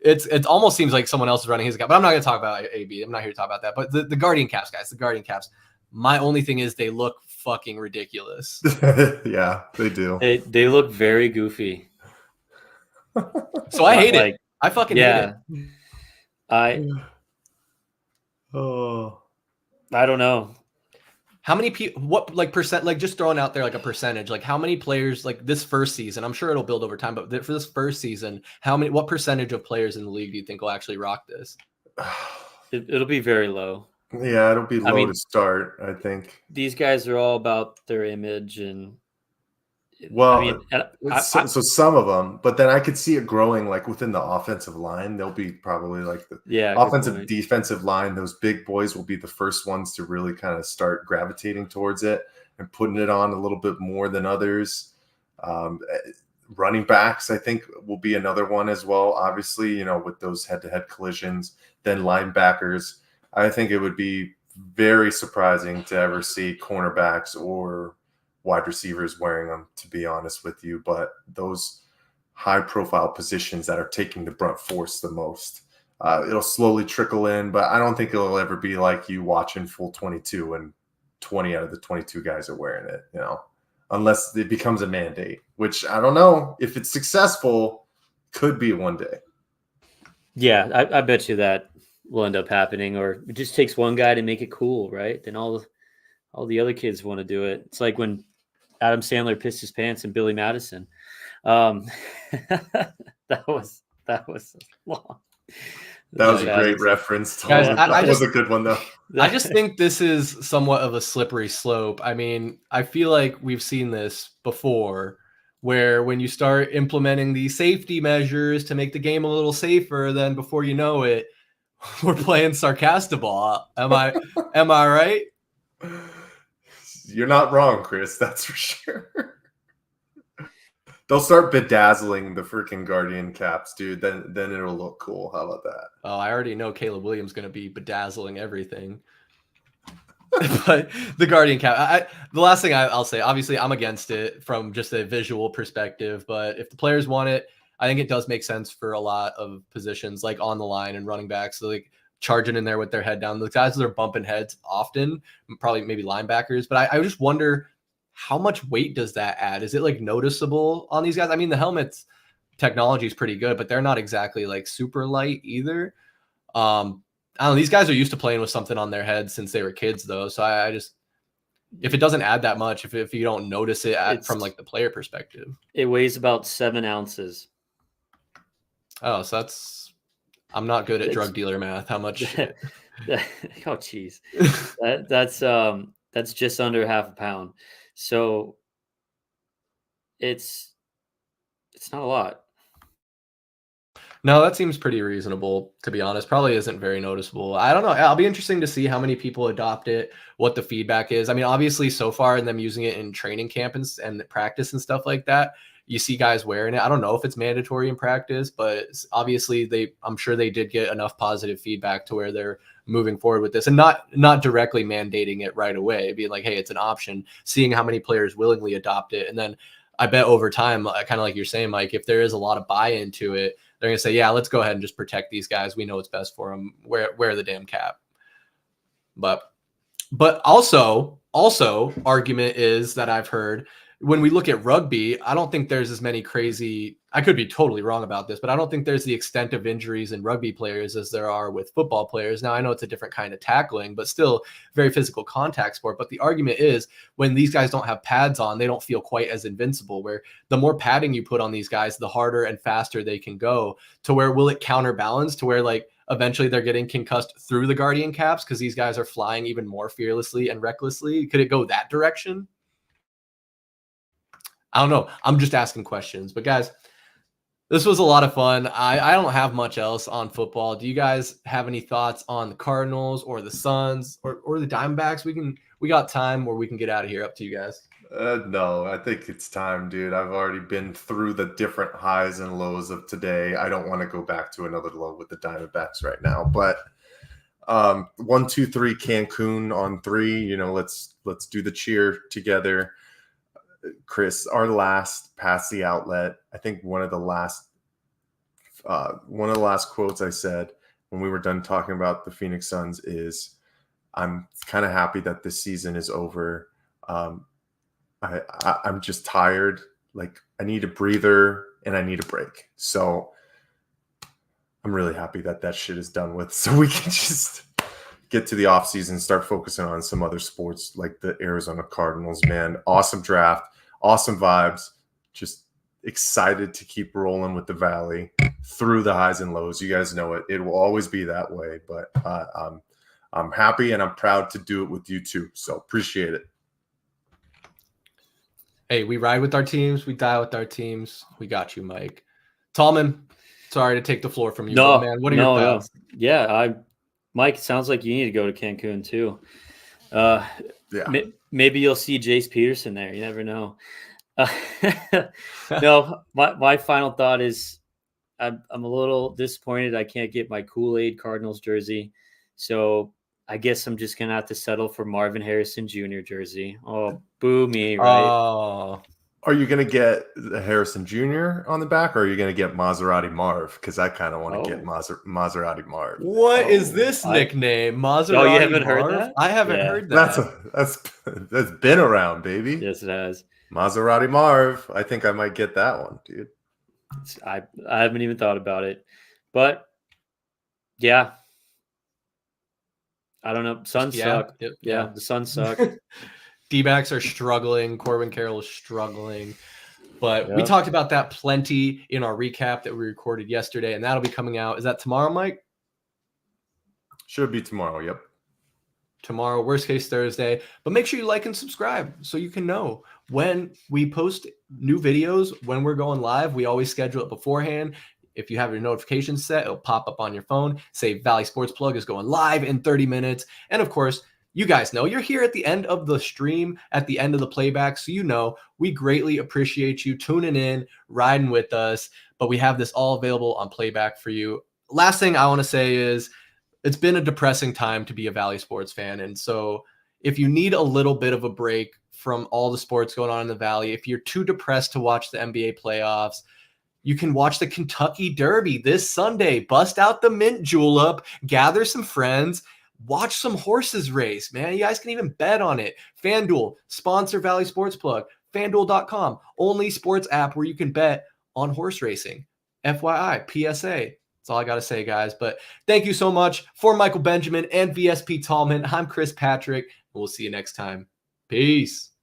It almost seems like someone else is running his cap, but I'm not going to talk about AB. I'm not here to talk about that. But the Guardian caps, guys, the Guardian caps. My only thing is they look fucking ridiculous. Yeah, they do. They look very goofy. So I hate it. I fucking hate it. I don't know. How many people, what percent, just throwing out there a percentage, how many players this first season, I'm sure it'll build over time, but for this first season, what percentage of players in the league do you think will actually rock this? It'll be very low. Yeah, it'll be low to start, I think. These guys are all about their image and so some of them, but then I could see it growing within the offensive line. They'll be probably the offensive defensive line. Those big boys will be the first ones to really kind of start gravitating towards it and putting it on a little bit more than others. Running backs, I think, will be another one as well. Obviously, with those head-to-head collisions. Then linebackers, I think it would be very surprising to ever see cornerbacks or wide receivers wearing them, to be honest with you. But those high-profile positions that are taking the brunt force the most, it'll slowly trickle in. But I don't think it'll ever be like you watching full 22 and 20 out of the 22 guys are wearing it, unless it becomes a mandate, which I don't know. If it's successful, could be one day. Yeah, I bet you that will end up happening, or it just takes one guy to make it cool, right? Then all the other kids want to do it. It's like when Adam Sandler pissed his pants in Billy Madison. That was long. That was a great reference. Guys, that was a good one, though. I just think this is somewhat of a slippery slope. I mean, I feel like we've seen this before, where when you start implementing these safety measures to make the game a little safer, then before you know it, we're playing sarcastic ball. Am I right? You're not wrong, Chris. That's for sure. They'll start bedazzling the freaking Guardian caps, dude. Then it'll look cool. How about that? Oh, I already know Caleb Williams going to be bedazzling everything. But the Guardian cap, the last thing I'll say, obviously I'm against it from just a visual perspective, but if the players want it, I think it does make sense for a lot of positions, like on the line and running backs. So like charging in there with their head down. The guys that are bumping heads often, probably maybe linebackers, but I just wonder how much weight does that add? Is it like noticeable on these guys? I mean, the helmets technology is pretty good, but they're not exactly like super light either. I don't know. These guys are used to playing with something on their head since they were kids, though. So I just, if it doesn't add that much, if you don't notice it from like the player perspective, it weighs about 7 ounces. Oh, so that's, I'm not good at drug dealer math. How much? Oh, geez. That's just under half a pound. So it's not a lot. No, that seems pretty reasonable, to be honest. Probably isn't very noticeable. I don't know. I'll be interesting to see how many people adopt it, what the feedback is. I mean, obviously, so far, and them using it in training camp and practice and stuff like that, you see guys wearing it. I don't know if it's mandatory in practice, but obviously, I'm sure they did get enough positive feedback to where they're moving forward with this and not directly mandating it right away, being like, hey, it's an option, seeing how many players willingly adopt it. And then I bet over time, kind of like you're saying, Mike, if there is a lot of buy-in to it, they're going to say, yeah, let's go ahead and just protect these guys. We know what's best for them. Wear the damn cap. But also argument is that I've heard when we look at rugby, I don't think there's as many crazy, I could be totally wrong about this, but I don't think there's the extent of injuries in rugby players as there are with football players. Now, I know it's a different kind of tackling, but still very physical contact sport. But the argument is when these guys don't have pads on, they don't feel quite as invincible, where the more padding you put on these guys, the harder and faster they can go, to where will it counterbalance to where like eventually they're getting concussed through the Guardian caps because these guys are flying even more fearlessly and recklessly? Could it go that direction? I don't know. I'm just asking questions. But guys, this was a lot of fun. I don't have much else on football. Do you guys have any thoughts on the Cardinals or the Suns or the Diamondbacks? We got time where we can get out of here. Up to you guys. No, I think it's time, dude. I've already been through the different highs and lows of today. I don't want to go back to another low with the Diamondbacks right now. But 1, 2, 3 Cancun on 3. You know, let's do the cheer together. Chris, our last Pass the Outlet, I think one of the last quotes I said when we were done talking about the Phoenix Suns is, I'm kind of happy that this season is over. I'm just tired. Like, I need a breather and I need a break. So I'm really happy that shit is done with, so we can just get to the offseason, start focusing on some other sports like the Arizona Cardinals, man. Awesome draft. Awesome vibes. Just excited to keep rolling with the Valley through the highs and lows. You guys know it. It will always be that way. But I'm happy and I'm proud to do it with you too. So appreciate it. Hey, we ride with our teams. We die with our teams. We got you, Mike. Tallman, sorry to take the floor from you. No, but man, what are your thoughts? No. Yeah, Mike, it sounds like you need to go to Cancun too. Yeah. Maybe you'll see Jace Peterson there. You never know. No, my final thought is I'm a little disappointed I can't get my Kool-Aid Cardinals jersey. So I guess I'm just going to have to settle for Marvin Harrison Jr. jersey. Oh, boo me, right? Oh. Are you going to get the Harrison Jr. on the back, or are you going to get Maserati Marv? Because I kind of want to get Maserati Marv. What is this nickname? Maserati Oh, you haven't Marv? heard that? I haven't heard that. That's been around, baby. Yes, it has. Maserati Marv. I think I might get that one, dude. I haven't even thought about it. But, yeah. I don't know. Suns suck. Yeah, the Suns suck. D-backs are struggling. Corbin Carroll is struggling. But we talked about that plenty in our recap that we recorded yesterday, and that'll be coming out. Is that tomorrow, Mike? Should be tomorrow, yep. Tomorrow, worst case Thursday. But make sure you like and subscribe so you can know when we post new videos, when we're going live. We always schedule it beforehand. If you have your notifications set, it'll pop up on your phone. Say Valley Sports Plug is going live in 30 minutes. And of course, you guys know you're here at the end of the stream, at the end of the playback. So, we greatly appreciate you tuning in, riding with us, but we have this all available on playback for you. Last thing I want to say is it's been a depressing time to be a Valley sports fan. And so if you need a little bit of a break from all the sports going on in the Valley, if you're too depressed to watch the NBA playoffs, you can watch the Kentucky Derby this Sunday. Bust out the mint julep, gather some friends, watch some horses race, man. You guys can even bet on it. FanDuel, sponsor Valley Sports Plug. FanDuel.com, only sports app where you can bet on horse racing. FYI, PSA. That's all I got to say, guys. But thank you so much. For Michael Benjamin and VSP Tallman, I'm Chris Patrick, and we'll see you next time. Peace.